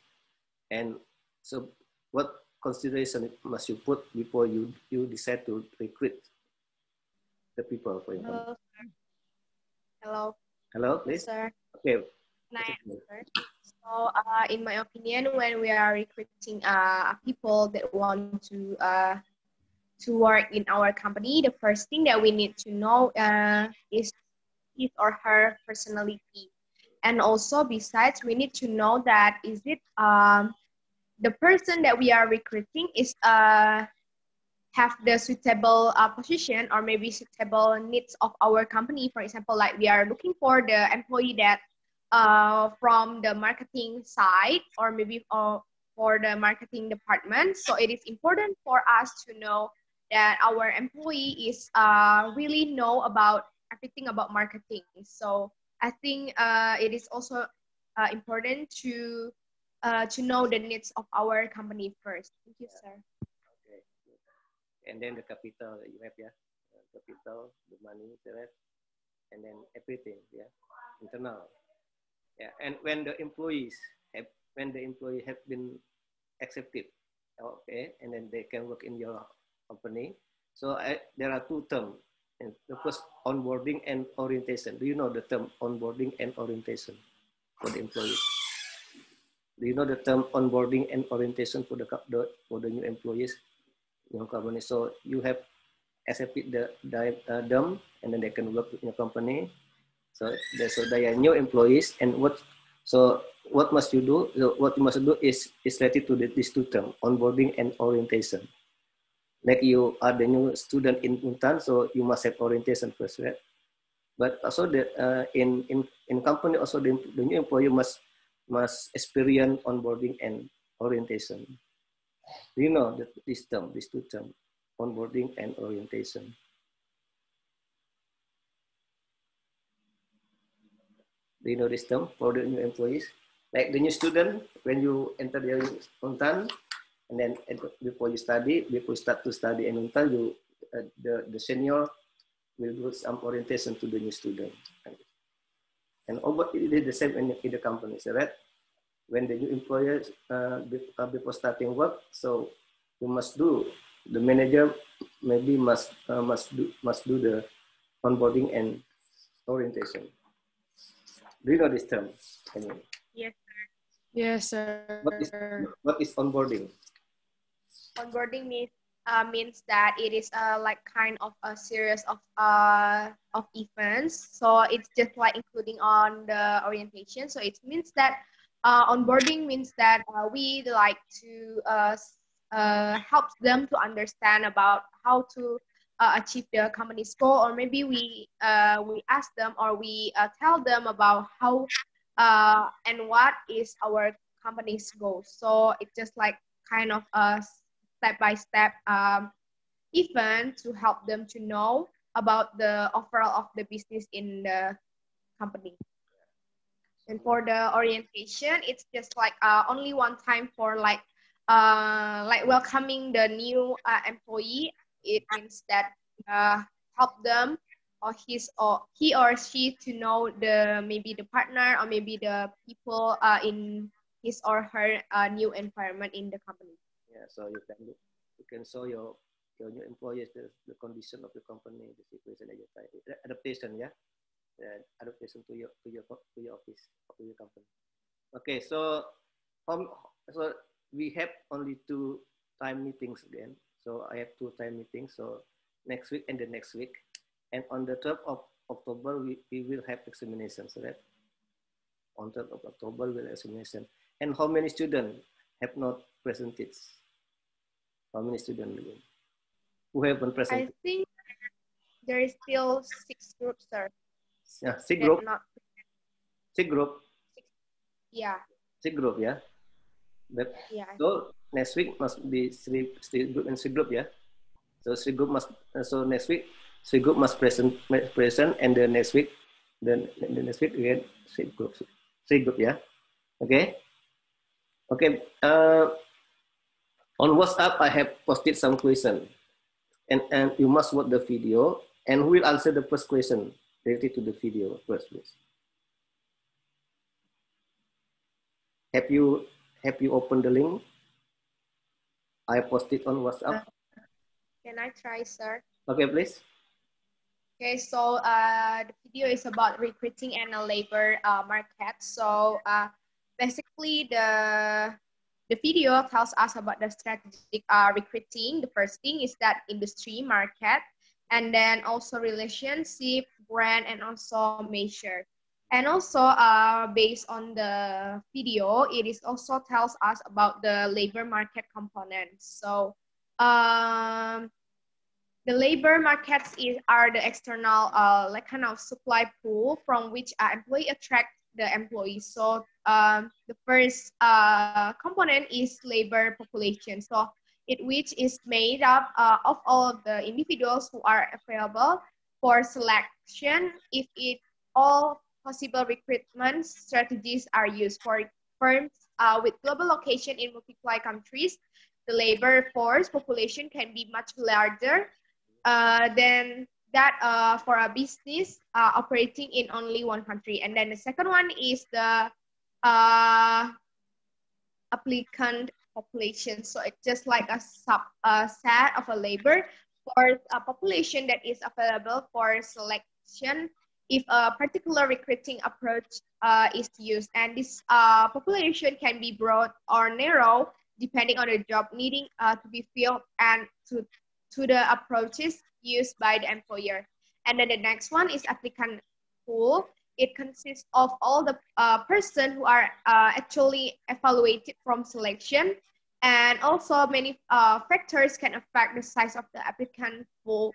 A: and so what consideration must you put before you decide to recruit the people for your company?
M: Hello.
A: Hello, please.
M: Yes, sir.
A: Okay.
M: Can I answer? So, in my opinion, when we are recruiting people that want to work in our company, the first thing that we need to know is his or her personality, and also besides, we need to know that is it the person that we are recruiting is have the suitable position or maybe suitable needs of our company. For example, like we are looking for the employee that from the marketing side or maybe for the marketing department. So it is important for us to know that our employee is really know about everything about marketing. So I think it is also important to know the needs of our company first. Thank you, sir.
A: And then the capital that you have, yeah, capital, the money, the rest, and then everything, yeah, internal, yeah. And when the employee have been accepted, okay, and then they can work in your company. So there are two terms. And the first, onboarding and orientation. Do you know the term onboarding and orientation for the employees? Do you know the term onboarding and orientation for the new employees? Your company, so you have accepted them, and then they can work in your company. So they are new employees, and what must you do? So what you must do is related to these two terms, onboarding and orientation. Like you are the new student in Untan, so you must have orientation first, right? But also in company, also the new employee must experience onboarding and orientation. Do you know these two terms, onboarding and orientation? Do you know this term for the new employees? Like the new student, when you enter the Untan, and then before you start to study in Untan, the senior will do some orientation to the new student. And it is the same in the companies, right? When the new employers before starting work, so you must do, the manager maybe must do the onboarding and orientation. Do you know this term?
M: Yes, sir.
F: Yes, sir.
A: What is onboarding?
M: Onboarding means that it is like kind of a series of events. So it's just like including on the orientation. So it means that onboarding means that we like to help them to understand about how to achieve the company's goal, or maybe we ask them or we tell them about how and what is our company's goal. So it's just like kind of a step-by-step event to help them to know about the overall of the business in the company. And for the orientation, it's just like only one time for like welcoming the new employee. It means that help them or he or she to know the maybe the partner or maybe the people in his or her new environment in the company.
A: Yeah, so you can show your new employees the condition of the company, the situation that you're trying, adaptation, yeah, adaptation to your office, to your company. Okay, so so we have only 2 time meetings again. So I have 2 time meetings. So next week and the next week, and on the 12th of October we will have examinations, right? On 12th of October we'll have examination. And how many students have not presented? How many students who haven't presented?
M: I think there is still 6 groups, sir.
A: Yeah, 6 group. 6 group.
M: Yeah.
A: 6 group, yeah. But
M: yeah.
A: So next week must be 3 group and 3 group, yeah. So 3 group must. So next week 3 group must present, and the next week, then the next week again 3 group, yeah. Okay. Okay. On WhatsApp I have posted some question, and you must watch the video, and who will answer the first question related to the video first, please. Have you opened the link I posted on WhatsApp?
M: Can I try, sir?
A: Okay, please.
M: Okay, so the video is about recruiting and a labor market. So basically the video tells us about the strategic recruiting. The first thing is that industry, market, and then also relationship, brand, and also measure. And also based on the video, it is also tells us about the labor market components. So the labor markets are the external like kind of supply pool from which employee attract the employees. So the first component is labor population. So which is made up of all of the individuals who are available for selection if all possible recruitment strategies are used. For firms with global location in multiple countries, the labor force population can be much larger than that for a business operating in only one country. And then the second one is the applicant population. So it's just like a set of a labor for a population that is available for selection if a particular recruiting approach is used. And this population can be broad or narrow depending on the job needing to be filled and to the approaches used by the employer. And then the next one is applicant pool. It consists of all the person who are actually evaluated from selection. And also many factors can affect the size of the applicant pool,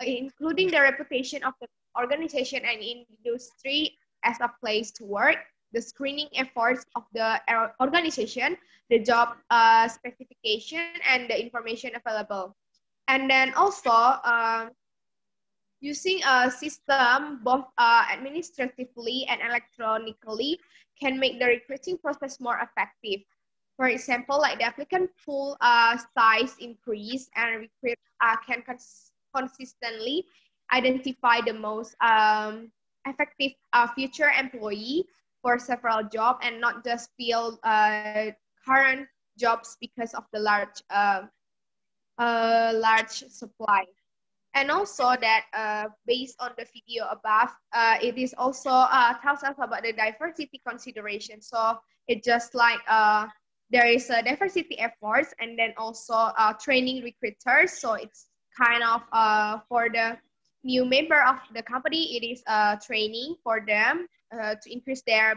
M: including the reputation of the organization and industry as a place to work, the screening efforts of the organization, the job specification, and the information available. And then also using a system both administratively and electronically can make the recruiting process more effective. For example, like the applicant pool size increase and recruit can consistently identify the most effective future employee for several jobs and not just fill current jobs because of the large supply. And also that based on the video above, it is also tells us about the diversity consideration. So it just like there is a diversity efforts and then also training recruiters. So it's kind of for the new member of the company, it is training for them to increase their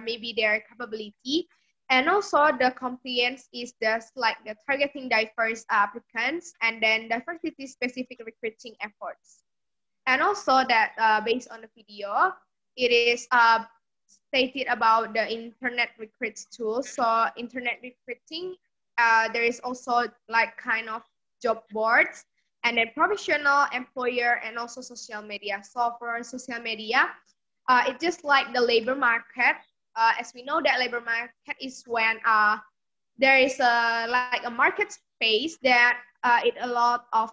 M: capability. And also the compliance is just like the targeting diverse applicants and then diversity specific recruiting efforts. And also that based on the video, it is stated about the internet recruits tool. So internet recruiting, there is also like kind of job boards and then professional, employer, and also social media. So for social media, it's just like the labor market. As we know that labor market is when there is like a market space that it a lot of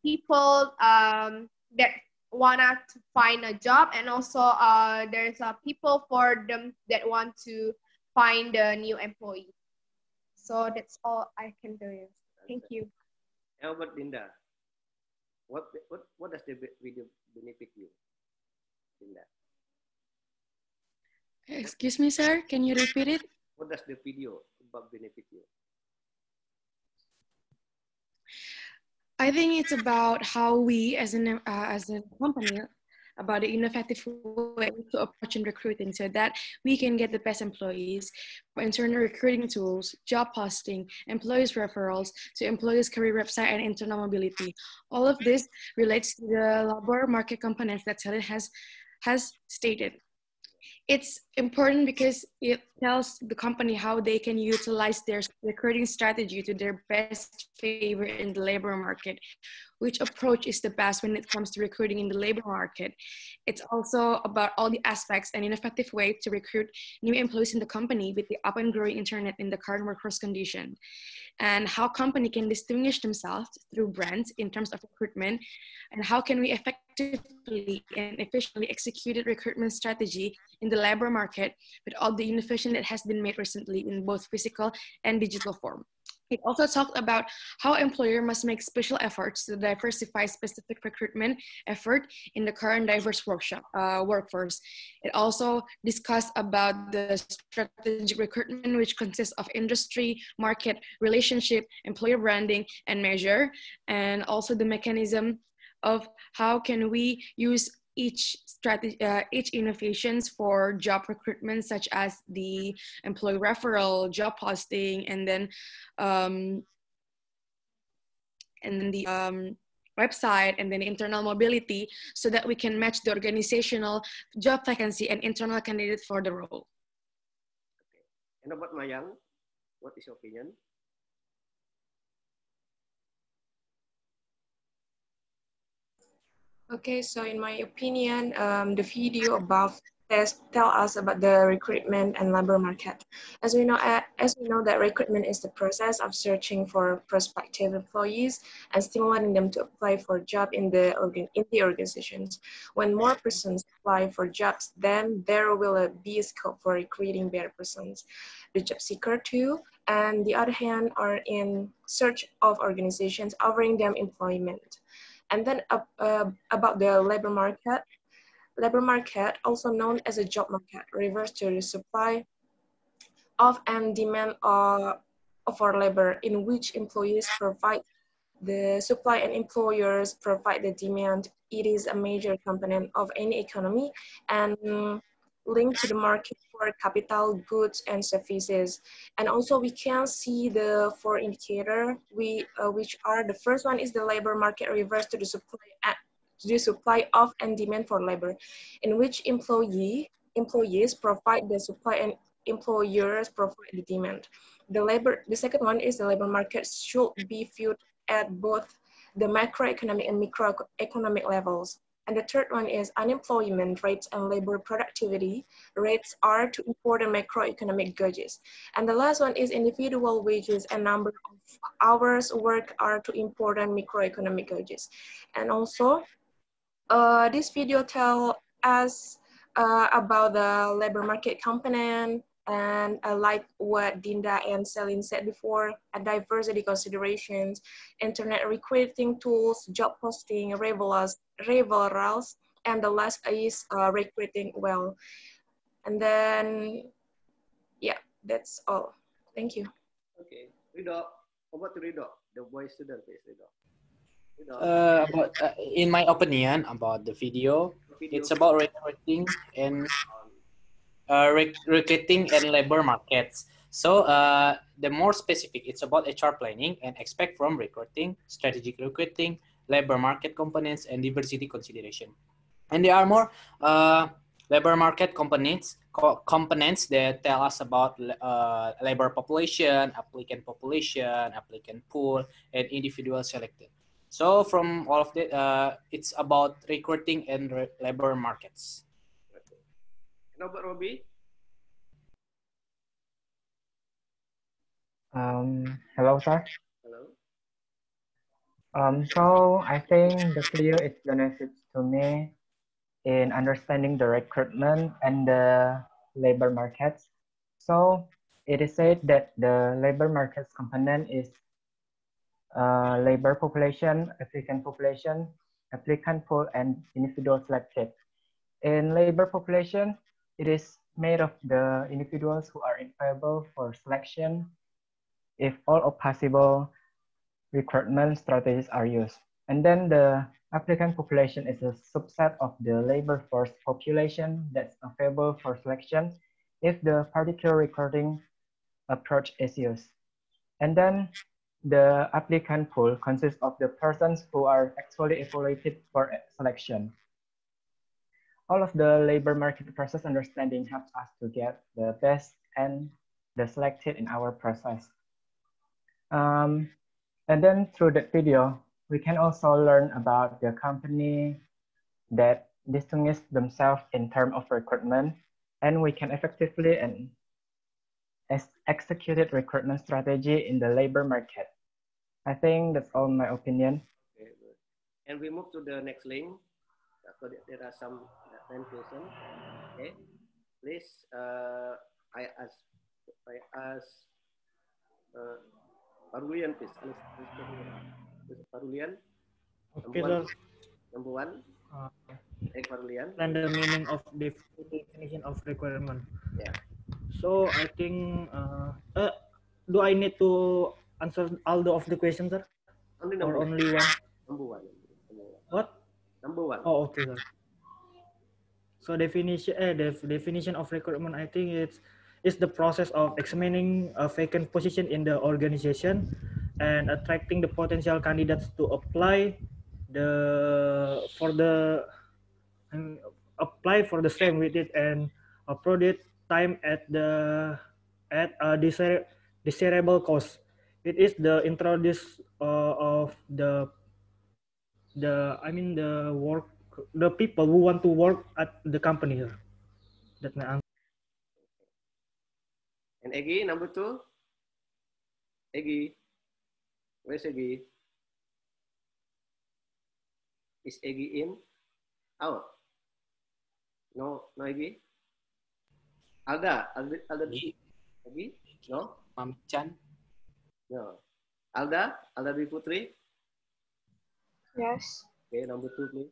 M: people that wanna to find a job, and also there's people for them that want to find a new employee. So that's all I can do. Thank you.
A: How about Linda? What does the video benefit you, Linda?
F: Excuse me, sir. Can you repeat it?
A: What does the video about benefit you?
F: I think it's about how we, as a company, about the innovative way to approach in recruiting, so that we can get the best employees, for internal recruiting tools, job posting, employees referrals, to employees career website and internal mobility. All of this relates to the labor market components that Sally has stated. It's important because it tells the company how they can utilize their recruiting strategy to their best favor in the labor market, which approach is the best when it comes to recruiting in the labor market. It's also about all the aspects and innovative way to recruit new employees in the company with the up and growing internet in the current workforce condition, and how company can distinguish themselves through brands in terms of recruitment, and how can we effectively and efficiently execute recruitment strategy in the labor market with all the innovation that has been made recently in both physical and digital form. It also talked about how employer must make special efforts to diversify specific recruitment effort in the current diverse workforce. It also discussed about the strategic recruitment, which consists of industry, market, relationship, employer branding, and measure, and also the mechanism of how can we use each strategy, each innovations for job recruitment, such as the employee referral, job posting, and then the website, and then internal mobility, so that we can match the organizational job vacancy and internal candidate for the role.
A: Okay. And about Mayang, what is your opinion?
D: Okay, so in my opinion, the video above tell us about the recruitment and labor market. As we know that recruitment is the process of searching for prospective employees and stimulating them to apply for a job in the organizations. When more persons apply for jobs, then there will be a scope for recruiting better persons. The job seeker too, and the other hand, are in search of organizations offering them employment. And then about the labor market, also known as a job market, refers to the supply of and demand for labor, in which employees provide the supply and employers provide the demand. It is a major component of any economy and linked to the market for capital, goods, and services. And also we can see the four indicators, which are, the first one is the labor market refers to the supply of and demand for labor, in which employees provide the supply and employers provide the demand. The second one is the labor market should be viewed at both the macroeconomic and microeconomic levels. And the third one is unemployment rates and labor productivity rates are two important macroeconomic gauges. And the last one is individual wages and number of hours worked are two important microeconomic gauges. And also, this video tells us about the labor market component, and like what Dinda and Celine said before, diversity considerations, internet recruiting tools, job posting, referrals, and the last is recruiting well. And then, yeah, that's all. Thank you.
A: Okay, Rido, over to Rido, the boy student, please, Rido.
N: In my opinion about the video, it's about recruiting and labor markets. So the more specific, it's about HR planning and expect from recruiting, strategic recruiting, labor market components, and diversity consideration. And there are more labor market components that tell us about labor population, applicant pool, and individual selected. So from all of that, it's about recruiting and labor markets.
A: How about Robbie?
K: Hello, sir.
A: Hello.
K: So I think the video is benefits to me in understanding the recruitment and the labor markets. So it is said that the labor markets component is labor population, applicant pool, and individual selected. In labor population, it is made of the individuals who are eligible for selection if all of possible recruitment strategies are used. And then the applicant population is a subset of the labor force population that's available for selection if the particular recruiting approach is used. And then the applicant pool consists of the persons who are actually evaluated for selection. All of the labor market process understanding helps us to get the best and the selected in our process. And then through that video, we can also learn about the company that distinguish themselves in terms of recruitment, and we can effectively and execute recruitment strategy in the labor market. I think that's all my opinion.
A: Okay, good. And we move to the next link. So there are some 10 questions. Okay, please. I ask Parulian, please. Parulian.
L: Okay, sir.
A: Number one. Parulian.
L: And the meaning of definition of requirement.
A: Yeah.
L: So I think, do I need to answer all of the questions, sir?
A: Only
L: or
A: number
L: only one?
A: Number one.
L: What?
A: Number one.
L: Oh, okay, sir. So definition of recruitment, I think it's the process of examining a vacant position in the organization and attracting the potential candidates to apply for the same with it and approach it time at a desirable cost. It is the introduce of the people who want to work at the company. That's my answer.
A: And Egi, number two. Egi. Where's Egi? Is Egi in? Out? No, no Egi? Alda? Egi? No?
N: Mamchan?
A: No. Alda Dwi Putri?
Q: Yes.
A: Okay, number two, please.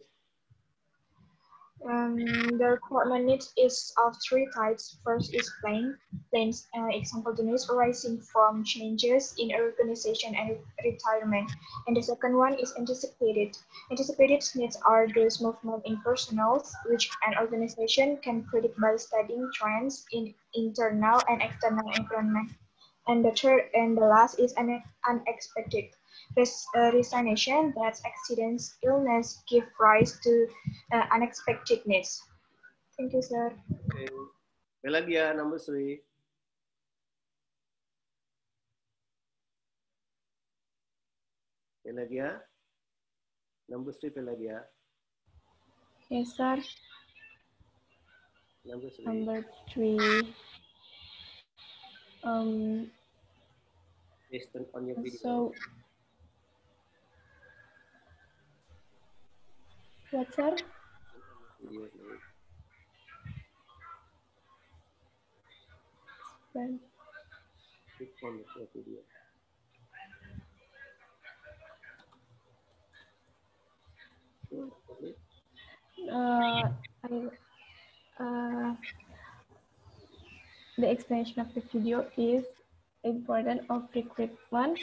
Q: The recruitment needs is of three types. First is plain example the needs arising from changes in organization and retirement. And the second one is anticipated. Anticipated needs are those movement in personnel which an organization can predict by studying trends in internal and external environment. And the third and the last is unexpected. Resignation, that accidents, illness give rise to unexpected needs. Thank you, sir.
A: Okay. Pelagia, number three. Pelagia. Number three, Pelagia.
H: Yes, sir.
A: Number three.
H: Number three.
A: Based on your video.
H: So, what, sir?
A: Video, please.
H: Then,
A: Click on the video.
H: The explanation of the video is important of recruitment.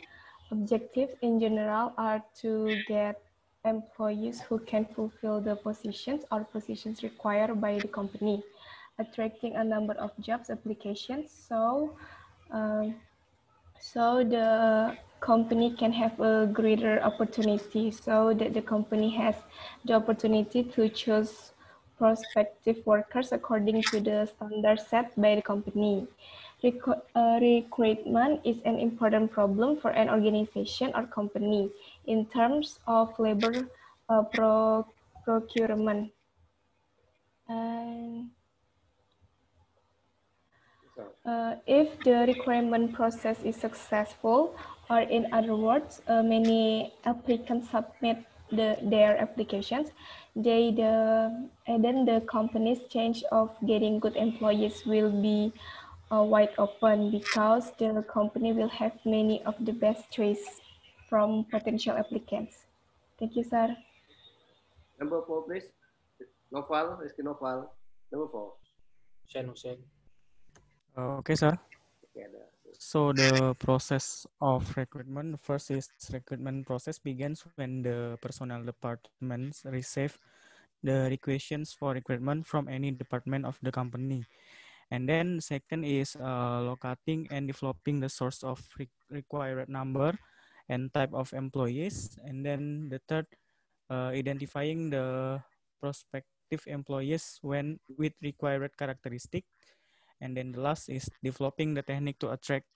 H: Objectives in general are to get employees who can fulfill the positions or positions required by the company, attracting a number of jobs applications. So the company can have a greater opportunity, so that the company has the opportunity to choose prospective workers according to the standards set by the company. Recruitment is an important problem for an organization or company. in terms of labor procurement. And if the requirement process is successful, or in other words, many applicants submit their applications, then the company's chance of getting good employees will be wide open because the company will have many of the best choice from potential applicants. Thank you, sir.
A: Number 4, please. Noval, Rizky Noval. Number 4.
N: Hussein.
O: Okay, sir.
A: Okay,
O: so the process of recruitment, first is recruitment process begins when the personnel departments receive the requisitions for recruitment from any department of the company. And then second is locating and developing the source of required number and type of employees. And then the third, identifying the prospective employees when with required characteristic. And then the last is developing the technique to attract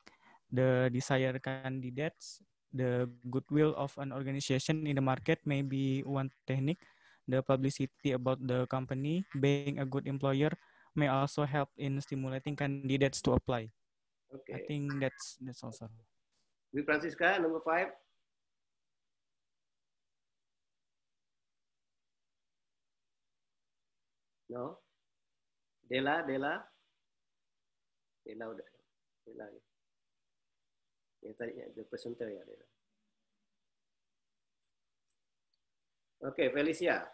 O: the desired candidates. The goodwill of an organization in the market may be one technique. The publicity about the company being a good employer may also help in stimulating candidates to apply.
A: Okay.
O: I think that's all, sir.
A: We Francisca, number 5. No. Dela udah. Dela. Ya tadi the presenter ya Dela. Okay, Felicia.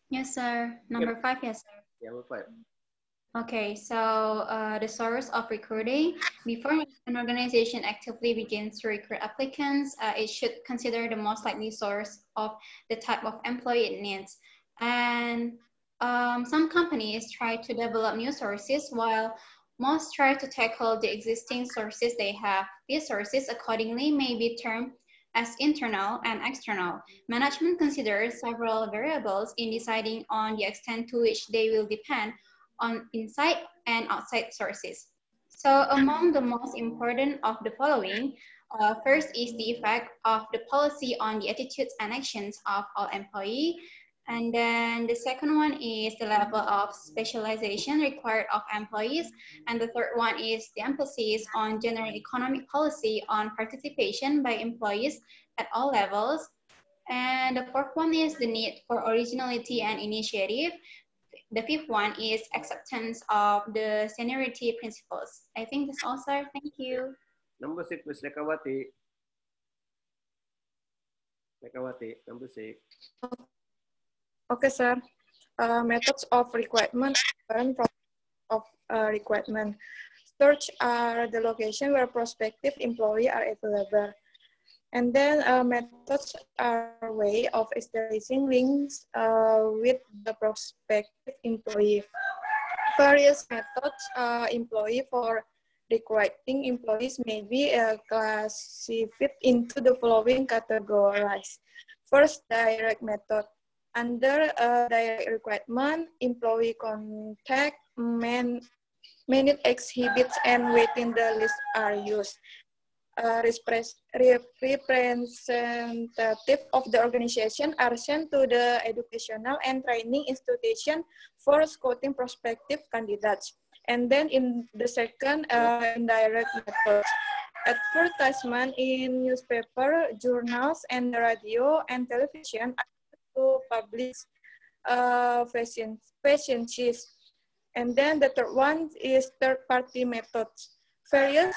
B: Yes, sir. Number 5, yes, sir.
A: Yeah, number 5.
B: Okay, so the source of recruiting. Before an organization actively begins to recruit applicants, it should consider the most likely source of the type of employee it needs. And some companies try to develop new sources while most try to tackle the existing sources they have. These sources accordingly may be termed as internal and external. Management considers several variables in deciding on the extent to which they will depend on inside and outside sources. So among the most important of the following, first is the effect of the policy on the attitudes and actions of all employees. And then the second one is the level of specialization required of employees. And the third one is the emphasis on general economic policy on participation by employees at all levels. And the fourth one is the need for originality and initiative. The fifth one is acceptance of the seniority principles. I think that's all, sir. Thank you.
A: Number 6, Ms. Lekawati. Number 6.
Q: Okay, sir. Methods of requirement and of requirement. Search are the location where prospective employee are available. And then methods are a way of establishing links with the prospective employee. Various methods employed for recruiting employees may be classified into the following categories. First, direct method. Under direct recruitment, employee contact, many exhibits, and within the list are used. Representative of the organization are sent to the educational and training institution for scouting prospective candidates. And then in the second, indirect method. Advertisement in newspaper, journals, and radio and television are to publish vacancies. And then the third one is third-party methods. Various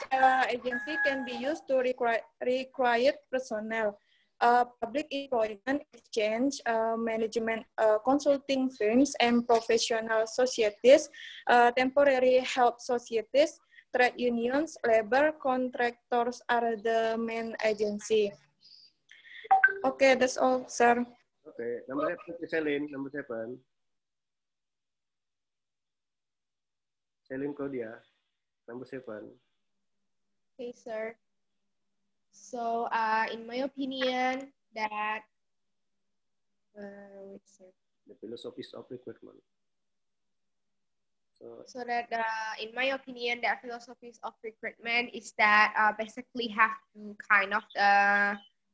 Q: agencies can be used to require personnel. Public employment exchange, management consulting firms, and professional societies, temporary help societies, trade unions, labor contractors are the main agency. Okay, that's all, sir.
A: Okay, number 7, Celine, number 7. Celine Claudia, number 7.
M: Okay, sir. So, in my opinion, that
A: The philosophies of recruitment.
M: So that, in my opinion, the philosophies of recruitment is that basically have two kind of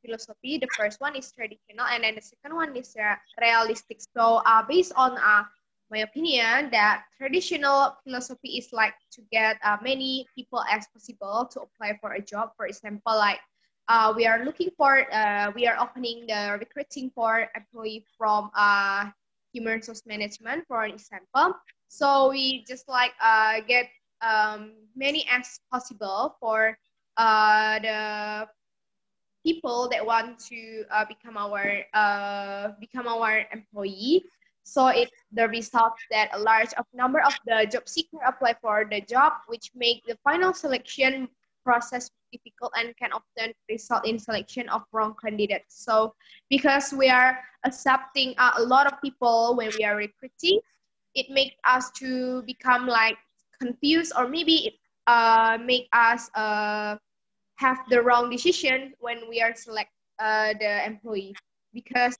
M: philosophy. The first one is traditional, and then the second one is realistic. So based on my opinion, that traditional philosophy is like to get many people as possible to apply for a job. For example, like we are looking for, we are opening the recruiting for employee from human resource management, for example. So we just like get many as possible for the people that want to become our employee. So the result that a large number of the job seeker apply for the job, which make the final selection process difficult and can often result in selection of wrong candidates. So because we are accepting a lot of people when we are recruiting, it makes us to become like confused, or maybe it make us have the wrong decision when we are select the employee, because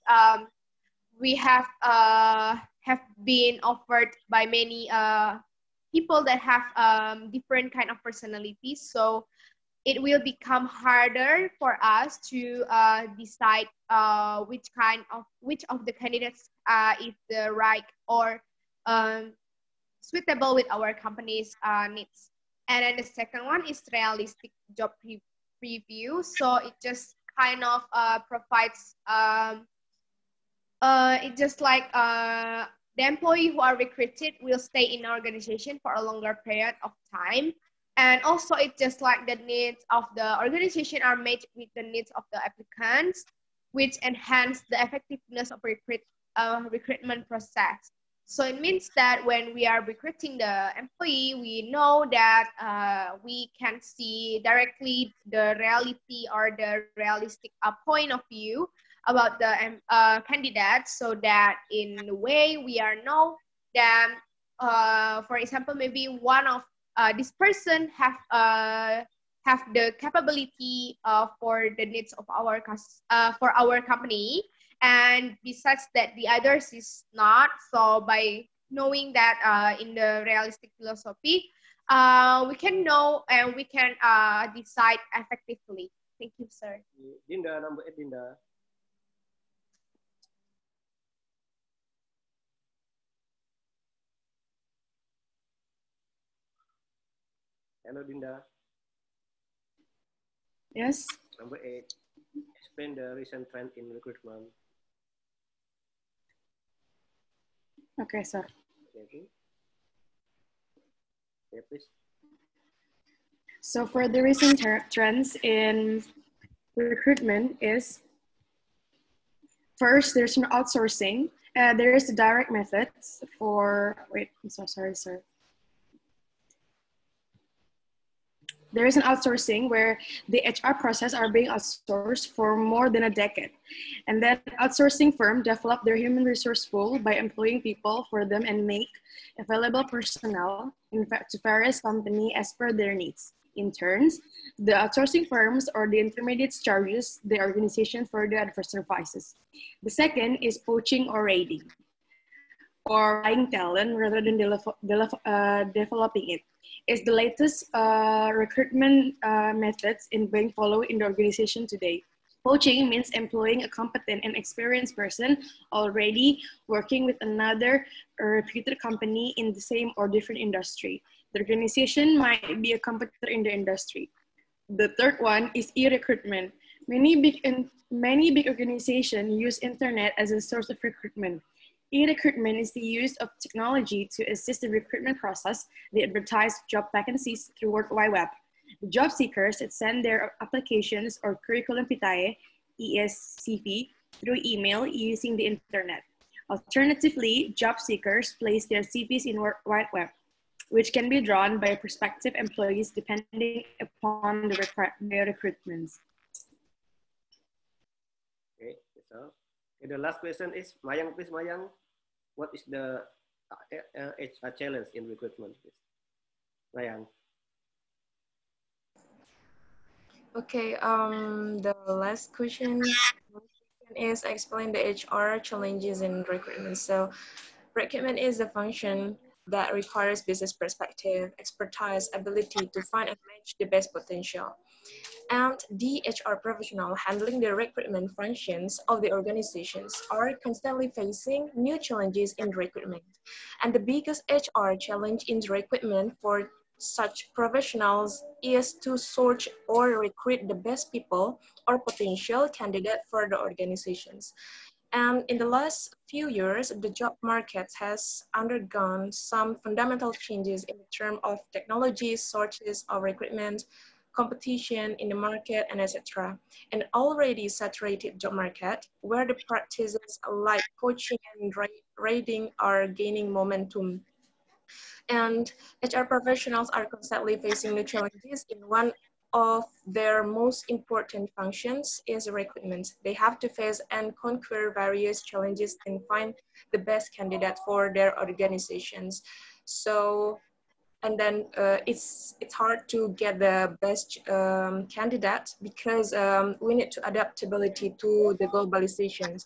M: we have been offered by many people that have different kind of personalities. So it will become harder for us to decide which of the candidates is the right or suitable with our company's needs. And then the second one is realistic job review. So it just kind of provides, it just like the employee who are recruited will stay in the organization for a longer period of time. And also it just like the needs of the organization are matched with the needs of the applicants, which enhance the effectiveness of recruitment process. So it means that when we are recruiting the employee, we know that we can see directly the reality or the realistic point of view about the candidates, so that in a way we are know that, for example, maybe one of this person have the capability for the needs of for our company, and besides that the others is not. So by knowing that in the realistic philosophy, we can know and we can decide effectively. Thank you, sir.
A: Dinda, number 8, Dinda. Hello, Dinda.
F: Yes.
A: Number 8. Explain the recent trend in recruitment.
F: Okay, sir.
A: Okay. Yeah, please.
F: So for the recent trends in recruitment is, first, there's an outsourcing. There is the direct methods for, wait, I'm so sorry, sir. There is an outsourcing where the HR process are being outsourced for more than a decade. And then outsourcing firm develop their human resource pool by employing people for them and make available personnel to various companies as per their needs. In turn, the outsourcing firms or the intermediates charges the organization for the adverse services. The second is poaching or raiding, or buying talent rather than developing it. It's the latest recruitment methods being followed in the organization today. Poaching means employing a competent and experienced person already working with another reputed company in the same or different industry. The organization might be a competitor in the industry. The third one is E-Recruitment. Many big organizations use internet as a source of recruitment. E-Recruitment is the use of technology to assist the recruitment process. They advertise job vacancies through World Wide Web. The job seekers send their applications or curriculum vitae, ESCV, through email using the internet. Alternatively, job seekers place their CVs in World Wide Web, which can be drawn by prospective employees depending upon the recruitments.
A: Okay, so okay, the last question is Mayang, please, Mayang. What is the HR challenge in recruitment, please? Mayang.
D: Okay, the last question is explain the HR challenges in recruitment. So recruitment is a function that requires business perspective, expertise, ability to find and match the best potential. And the HR professional handling the recruitment functions of the organizations are constantly facing new challenges in recruitment. And the biggest HR challenge in recruitment for such professionals is to source or recruit the best people or potential candidate for the organizations. And in the last few years, the job market has undergone some fundamental changes in terms of technology, sources of recruitment, competition in the market, and etc. An already saturated job market where the practices like coaching and rating are gaining momentum. And HR professionals are constantly facing new challenges in one of their most important functions is recruitment. They have to face and conquer various challenges and find the best candidate for their organizations. So, and then it's hard to get the best candidate because we need to adaptability to the globalizations,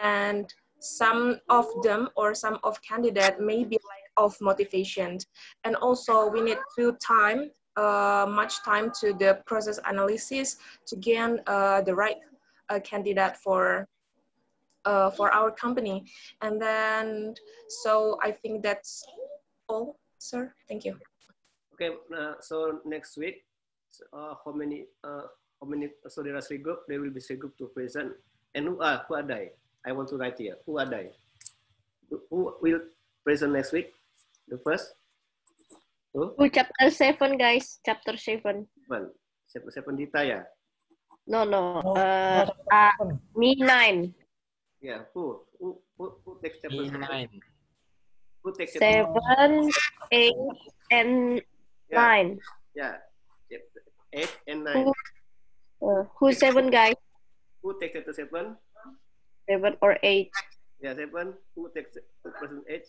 D: and some of them or some of candidate may be lack of motivation, and also we need to time much time to the process analysis to gain the right candidate for our company. And then so I think that's all, sir. Thank you.
A: Okay, so next week, how many saudara group? There will be group to present. And who are they? I want to write here. Who are they? Who will present next week? The first? Who?
C: Chapter 7, guys. Chapter 7.
A: Seven Dita, ya?
C: No. Me 9.
A: Yeah, who takes chapter 7? Who takes
C: 7, 8, and 9.
A: Yeah, 8 and 9.
C: Who's 7, guys?
A: Who takes chapter 7?
C: 7 or 8?
A: Yeah, 7. Who takes present 8?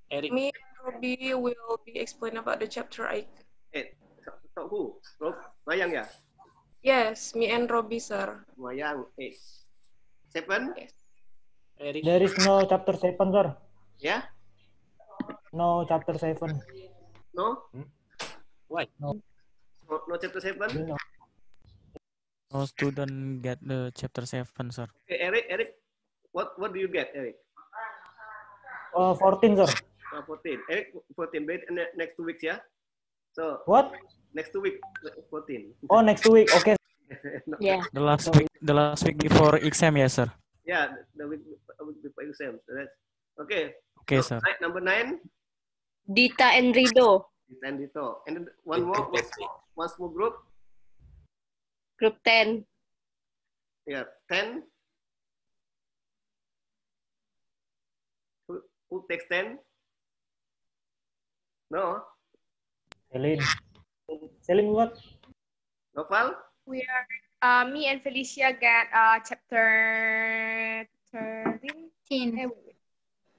N: Eric.
D: Me and Robbie will be explain about the chapter 8.
A: 8. So who? Mayang, ya?
D: Yes, me and Robbie, sir.
A: Mayang 8. 7?
D: Yes.
N: Eric.
L: There is no chapter 7, sir.
A: Yeah?
L: No chapter 7.
A: No?
N: Why?
L: No
A: chapter 7?
O: No student get the chapter 7, sir.
A: Okay, Eric, what do you get, Eric?
L: 14, sir.
A: 14. Eric, 14. Wait, next 2 weeks, yeah? So
L: what?
A: Next 2 weeks, 14.
L: Oh, next 2 weeks. Okay.
A: No.
C: Yeah.
O: The last week before exam, yes, sir.
A: Yeah, the week before exam. Okay.
O: Okay,
A: so,
O: sir.
A: Number 9.
C: Dita and Rido.
A: Dita and Rito. And then one small group.
C: Group 10.
A: Yeah, 10. Who takes 10? No.
L: Celine what?
A: Noval?
M: We are, me and Felicia get chapter 13.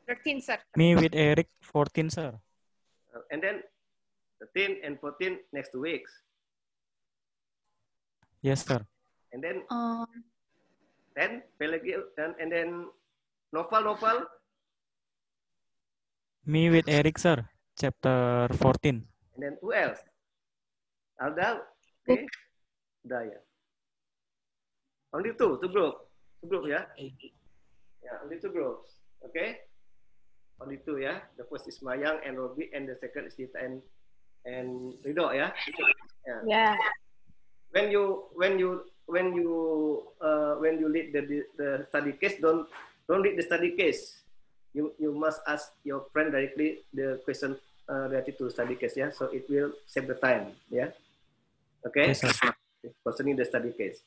M: 13, sir.
O: Me with Eric, 14, sir.
A: And then 13 and 14 next 2 weeks.
O: Yes, sir.
A: And then 10, and then Noval.
O: Me with Eric, sir. Chapter 14.
A: And then who else? Alda? Okay. Daya. Only two groups. 2 groups, yeah? Yeah, only 2 groups. Okay? Only 2, yeah? The first is Mayang and Robi, and the second is Dita and Rido, yeah?
C: Yeah.
A: When you read the study case, don't read the study case. You must ask your friend directly the question related to study case, yeah. So it will save the time, yeah. Okay.
O: Yes, sir.
A: Concerning the study case.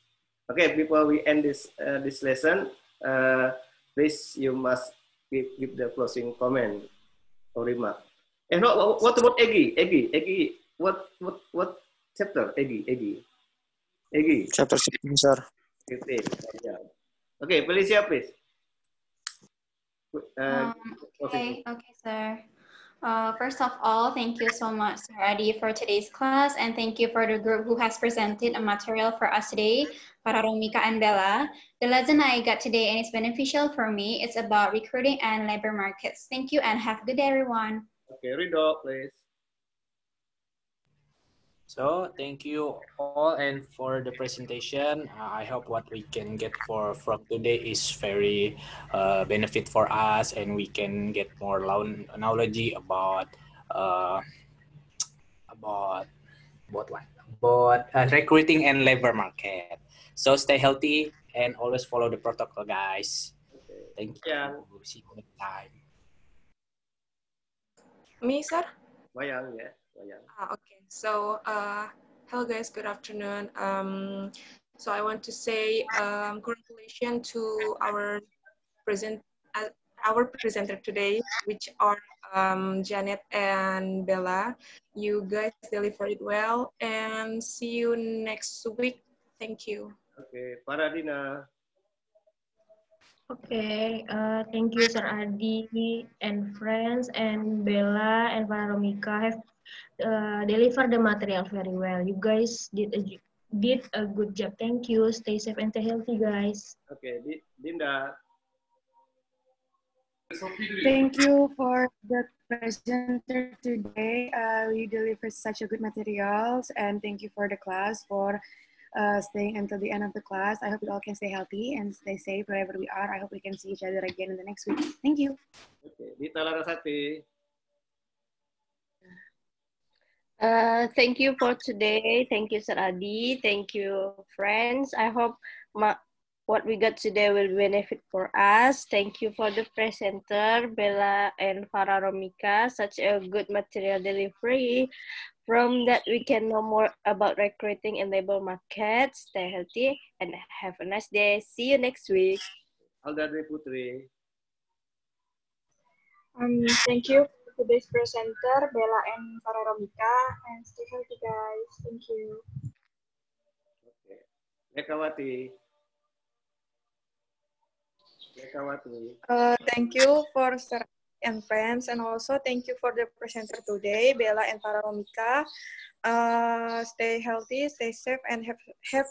A: Okay. Before we end this lesson, please you must give the closing comment or remark. And what about Egi? What chapter? Egi.
I: Chapter 16, sir.
A: 15. Yeah. Okay, Felicia, please.
B: Okay, sir. First of all, thank you so much, Sir Adi, for today's class, and thank you for the group who has presented a material for us today, para Romika and Bella. The lesson I got today and it's beneficial for me. It's about recruiting and labor markets. Thank you and have a good day, everyone.
A: Okay, Rido, please.
N: So thank you all and for the presentation. I hope what we can get from today is very benefit for us, and we can get more knowledge uh, about what recruiting and labor market. So stay healthy and always follow the protocol, guys.
A: Okay.
N: Thank
A: Yeah.
N: you. See you next time.
D: Me, sir?
A: Wayang, yeah. Wayang.
D: Okay. So, hello guys, good afternoon. So I want to say congratulations to our presenter today, which are Janet and Bella. You guys delivered it well, and see you next week. Thank you.
A: Okay, Paradina.
E: Okay, thank you Sir Adi and friends and Bella and Veronica have delivered the material very well. You guys did a good job. Thank you. Stay safe and stay healthy, guys.
A: Okay, Dinda.
F: Thank you for the presenter today. You delivered such a good materials, and thank you for the class for staying until the end of the class. I hope we all can stay healthy and stay safe wherever we are. I hope we can see each other again in the next week. Thank you.
A: Okay, Dita Larasati.
C: Thank you for today. Thank you, Sir Adi. Thank you, friends. I hope what we got today will benefit for us. Thank you for the presenter, Bella and Farah Romika. Such a good material delivery. From that, we can know more about recruiting and labor market. Stay healthy and have a nice day. See you next week.
A: Aldadri Putri.
Q: Thank you for today's presenter, Bella and Farah Romika, and stay healthy, guys. Thank you.
A: Okay. Nekawati. Nekawati.
Q: Thank you for Sir and friends, and also thank you for the presenter today, Bella and Farah Romika. Stay healthy, stay safe, and have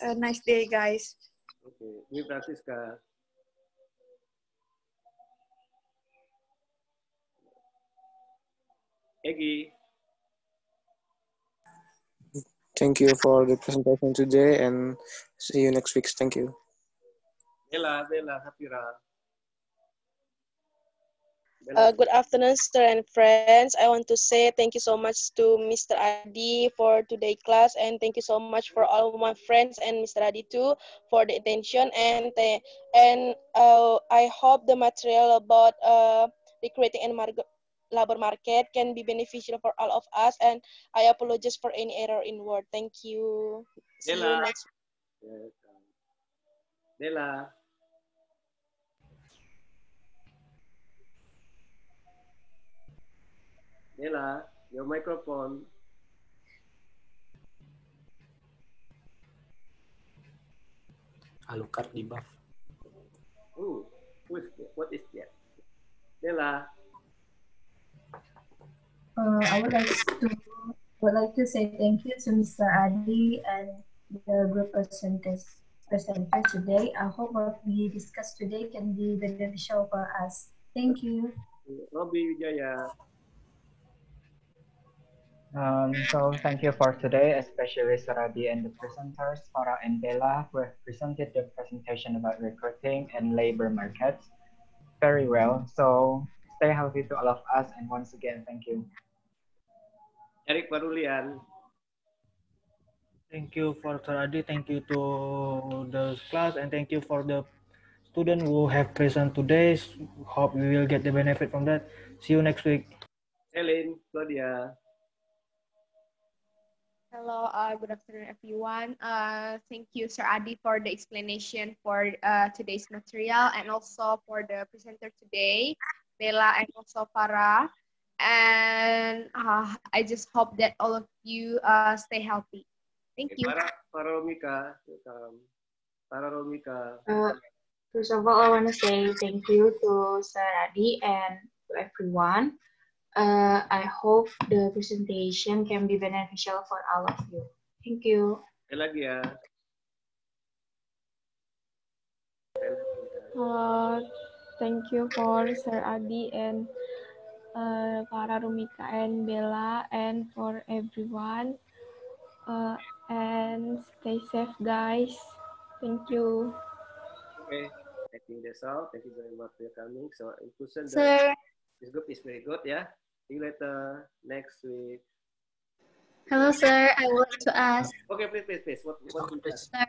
Q: a nice day, guys.
A: Okay, Dwi Francisca. Egi.
I: Thank you for the presentation today and see you next week. Thank you.
A: Bella Sapira.
P: Good afternoon, sir and friends. I want to say thank you so much to Mr. Adi for today's class, and thank you so much for all of my friends and Mr. Adi too for the attention. And I hope the material about recruiting and labor market can be beneficial for all of us. And I apologize for any error in word. Thank you. See you next week.
A: Bella. Bella, your microphone.
N: Alukar di buff.
A: Ooh, who is that? What is that? Bella.
J: I would like to say thank you to Mr. Adi and the group presenter today. I hope what we discussed today can be beneficial for us. Thank you.
A: Robi Wijaya.
K: So thank you for today, especially Saradi and the presenters, Farah and Bella, who have presented the presentation about recruiting and labor markets very well. So stay healthy to all of us, and once again, thank you.
A: Eric Parulian.
L: Thank you for Saradi. Thank you to the class, and thank you for the student who have present today. Hope we will get the benefit from that. See you next week.
A: Celine, Claudia.
M: Hello, good afternoon, everyone. Thank you, Sir Adi, for the explanation for today's material, and also for the presenter today, Bella, and also Farah. And I just hope that all of you stay healthy. Thank you.
A: Para Romika. Para Romika.
G: First of all, I want to say thank you to Sir Adi and to everyone. I hope the presentation can be beneficial for all of you. Thank you.
A: Lagi ya.
H: Thank you for Sir Adi and para Rumika and Bella, and for everyone. And stay safe, guys. Thank you.
A: Okay, I think that's all. Thank you very much for coming. So inclusion,
B: Sir.
A: this group is very good. Yeah. See you later next week.
B: Hello, sir. I would like to ask.
A: Okay, please. What do you ask?
B: Sir.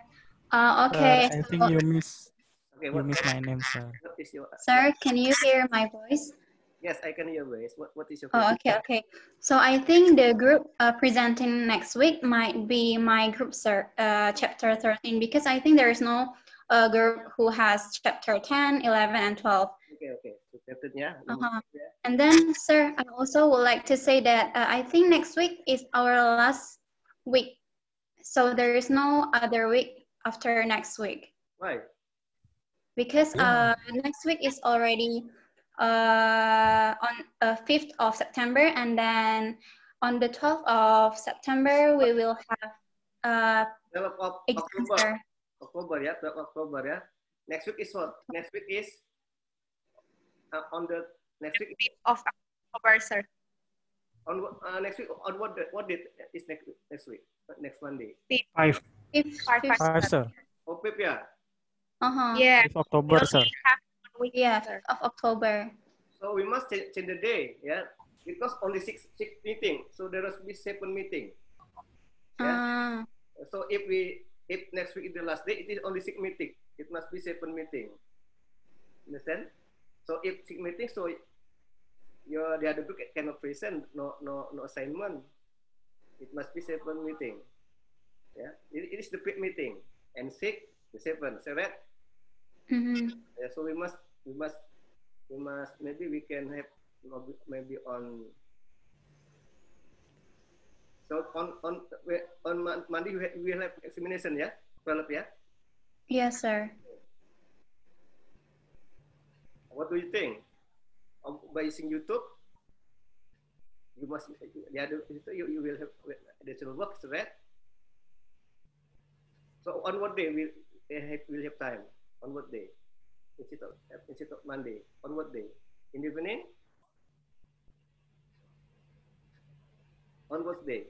O: Sir,
B: Okay.
O: I think you miss
A: Okay,
O: you miss my name, sir.
A: What is your?
B: Sir, can you hear my voice?
A: Yes, I can hear your voice. What is your?
B: Oh, okay. So I think the group presenting next week might be my group, sir, chapter 13, because I think there is no group who has chapter 10, 11, and 12.
A: Okay. So chapter, yeah.
B: And then, sir, I also would like to say that I think next week is our last week. So there is no other week after next week.
A: Why?
B: Because next week is already on 5th of September, and then on the 12th of September, we will have
A: October, yeah, 12 October, yeah. Next week is what? Next week is on the next week
M: of October, sir.
A: On next week, on what date is next week? Next Monday.
L: 5.
O: 5, sir.
A: Oh, Pip, yeah.
M: Yeah.
O: 5 October, sir.
B: Yeah, 5th of October.
A: So we must change the day, yeah, because only six meeting, so there must be 7 meeting. Yeah. So if next week is the last day, it is only 6 meeting. It must be 7 meeting. Understand? So if 6 meeting, so the other group cannot present, no assignment. It must be 7 meeting. Yeah, it is the quick meeting, and 6 to 7, correct? Yeah, so we must maybe we can have maybe on. So on Monday we will have examination, yeah, 12, yeah.
B: Yes, sir.
A: What do you think? By using YouTube, you must you will have additional work, correct? So on what day we'll have time? On what day? Instead of Monday. On what day? In the evening? On what day?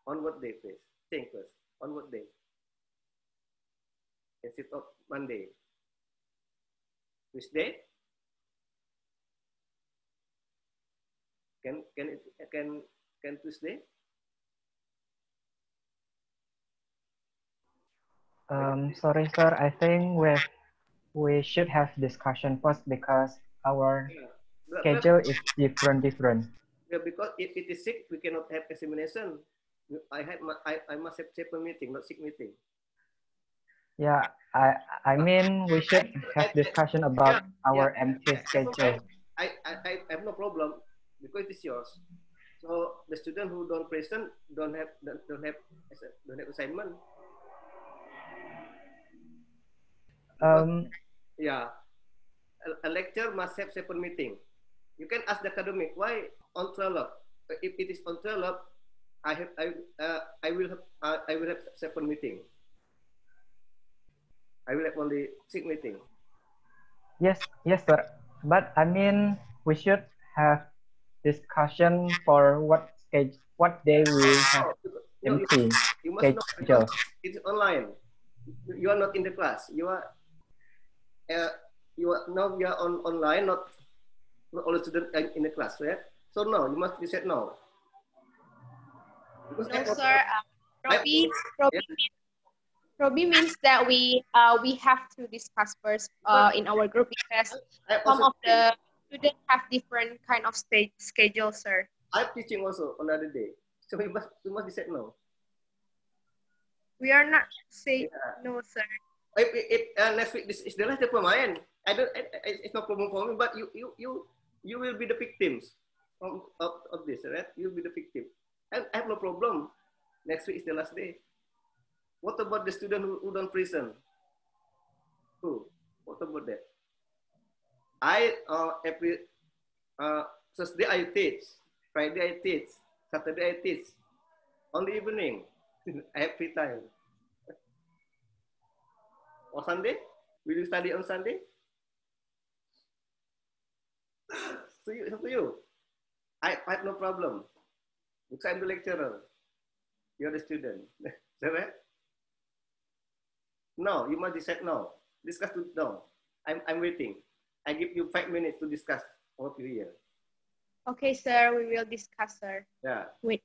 A: On what day, please? Think first. On what day? Instead of Monday. Which day? Can Tuesday?
K: Sorry, sir. I think we should have discussion first because our schedule is different.
A: Yeah, because if it is sick, we cannot have examination. I must have separate meeting, not sick meeting.
K: Yeah, I mean we should have discussion about our empty schedule.
A: I have no problem because it is yours. So the student who don't present don't have assignment. Yeah, a lecture must have separate meeting. You can ask the academic why on 12. If it is on 12, I will have separate meeting. I will have only 6 meeting.
K: Yes, sir. But I mean, we should have discussion for what day we have empty
A: You must know
K: schedule.
A: it's online. You are not in the class. You are now we are online, not all the students in the class, right? So no, you must be said no.
M: No, sir. Robbie means that we have to discuss first in our group because some of the students have different kind of schedule, sir.
A: I'm teaching also on another day, so we must be said no.
M: We are not saying no, sir.
A: If next week this is the last day pemain, it's no problem for me. But you will be the victims of this, right? You'll be the victim. I have no problem. Next week is the last day. What about the student who don't present? Who? What about that? Every Thursday I teach, Friday I teach, Saturday I teach. On the evening, I have free time. On Sunday? Will you study on Sunday? To you. I have no problem. Because I'm the lecturer. You're the student. Right? No, you must decide no. Discuss to no. I'm waiting. I give you 5 minutes to discuss what you hear.
M: Okay, sir. We will discuss, sir.
A: Yeah.
M: Wait.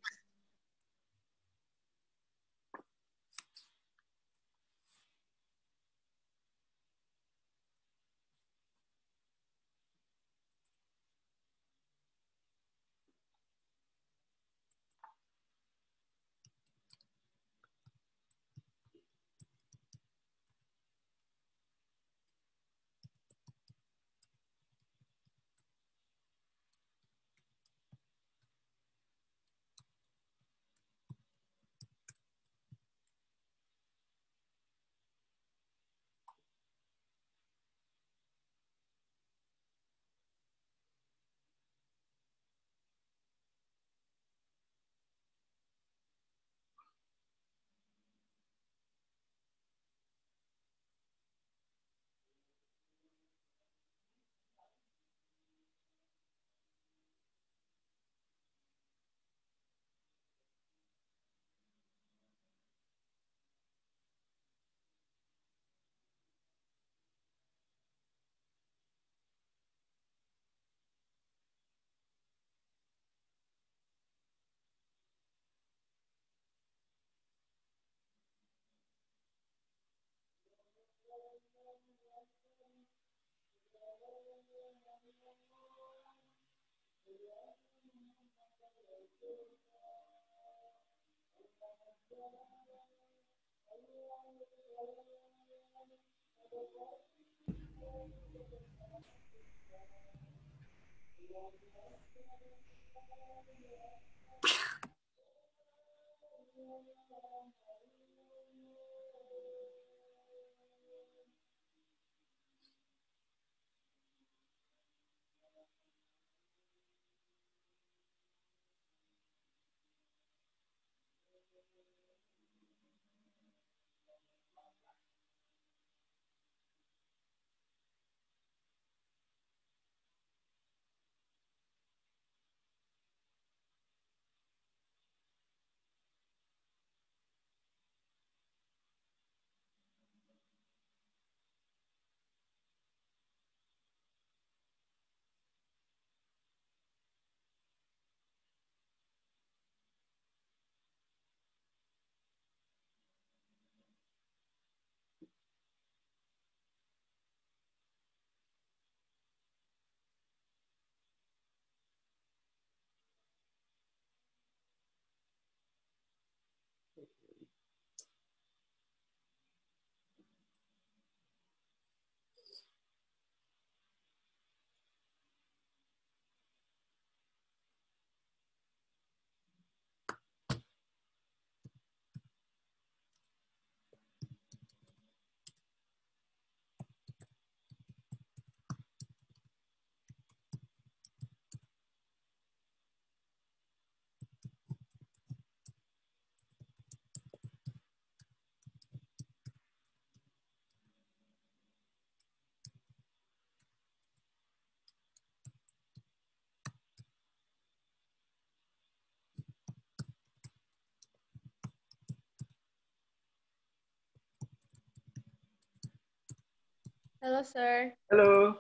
M: Hello, sir.
A: Hello.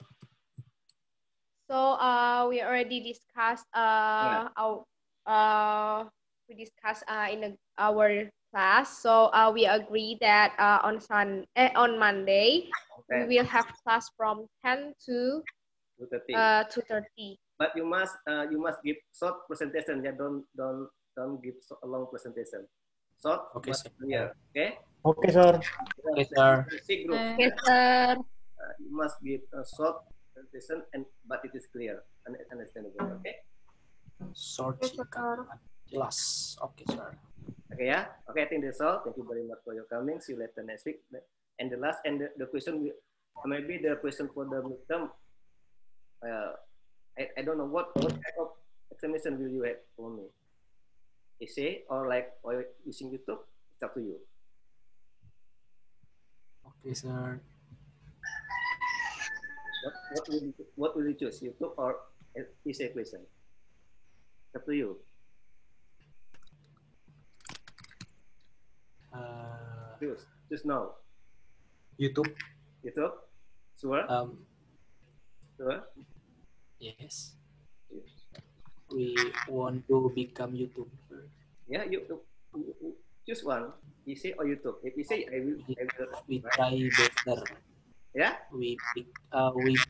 M: So we already discussed
A: Yeah.
M: we discussed our class. So we agree that on Monday we
A: Okay.
M: will have class from 10 to
A: 2:30.
M: 2:30.
A: But you must give short presentation. Yeah, don't give a long presentation. Short
N: Okay,
A: but
N: sir.
A: clear. Okay.
L: Okay, sir.
N: Okay, sir.
A: C group.
M: Okay, sir.
A: You must give a short presentation but it is clear and understandable. Okay.
N: Short, singkat, jelas. Okay, sir.
A: Okay, yeah. Okay, I think that's all. Thank you very much for your coming. See you later next week. And the last and the question maybe the question for the midterm. I don't know what type of examination will you have for me. Essay or using YouTube? It's up to you.
N: Okay, sir.
A: What will you choose? YouTube or Easy question. Up to you. Just now.
N: YouTube.
A: YouTube. Sure. Sure.
N: Yes. We want to become YouTuber.
A: Yeah, YouTube. Choose one. Easy or YouTube. If easy, I will.
N: We try better.
A: Yeah.
N: We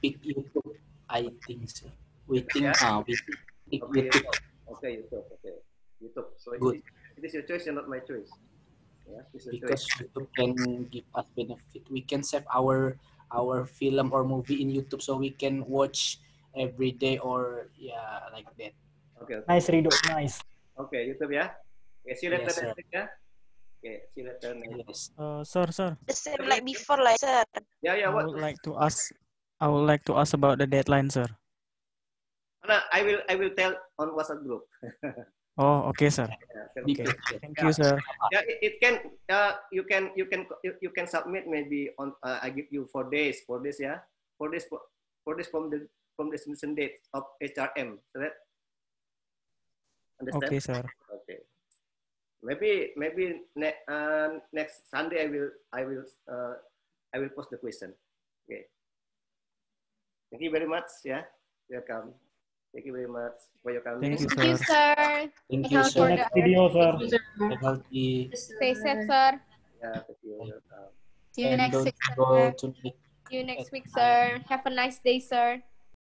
N: pick YouTube. I think so. We
A: Yeah.
N: pick
A: Okay,
N: YouTube.
A: Okay, YouTube. Okay, YouTube. So
N: Good.
A: it is your choice and not my choice. Yeah, it's your
N: Because
A: choice.
N: YouTube can give us benefit. We can save our film or movie in YouTube, so we can watch every day or like that.
A: Okay.
L: Nice, Rido. Nice.
A: Okay, YouTube ya. Okay, see you later
N: Yes, sir.
A: next week ya. Okay, see you later next.
N: Yes.
O: Sir.
P: The same like before, like sir.
A: Yeah.
O: I
A: What?
O: would like to ask about the deadline, sir.
A: No, I will tell on WhatsApp group.
O: Oh, okay, sir.
A: Okay.
O: Thank you, sir.
A: Yeah, it can. You can submit maybe on. I give you 4 days. 4 days ya. 4 days. 4 days from the submission date of HRM. Right? Understand?
O: Okay, sir.
A: Okay. Maybe next Sunday I will post the question. Okay. Thank you very much. Yeah. Welcome. Thank you very much for your coming.
O: Thank you,
C: Thank you,
O: sir.
C: sir.
N: Thank you,
C: For
N: sir.
C: the
L: Video, sir.
N: Stay healthy.
C: Stay safe, sir.
A: Yeah, thank you. Welcome.
C: See you
N: And
C: next
N: don't
C: week,
N: go
C: sir.
N: to
C: See you next week, sir. Have a nice day, sir.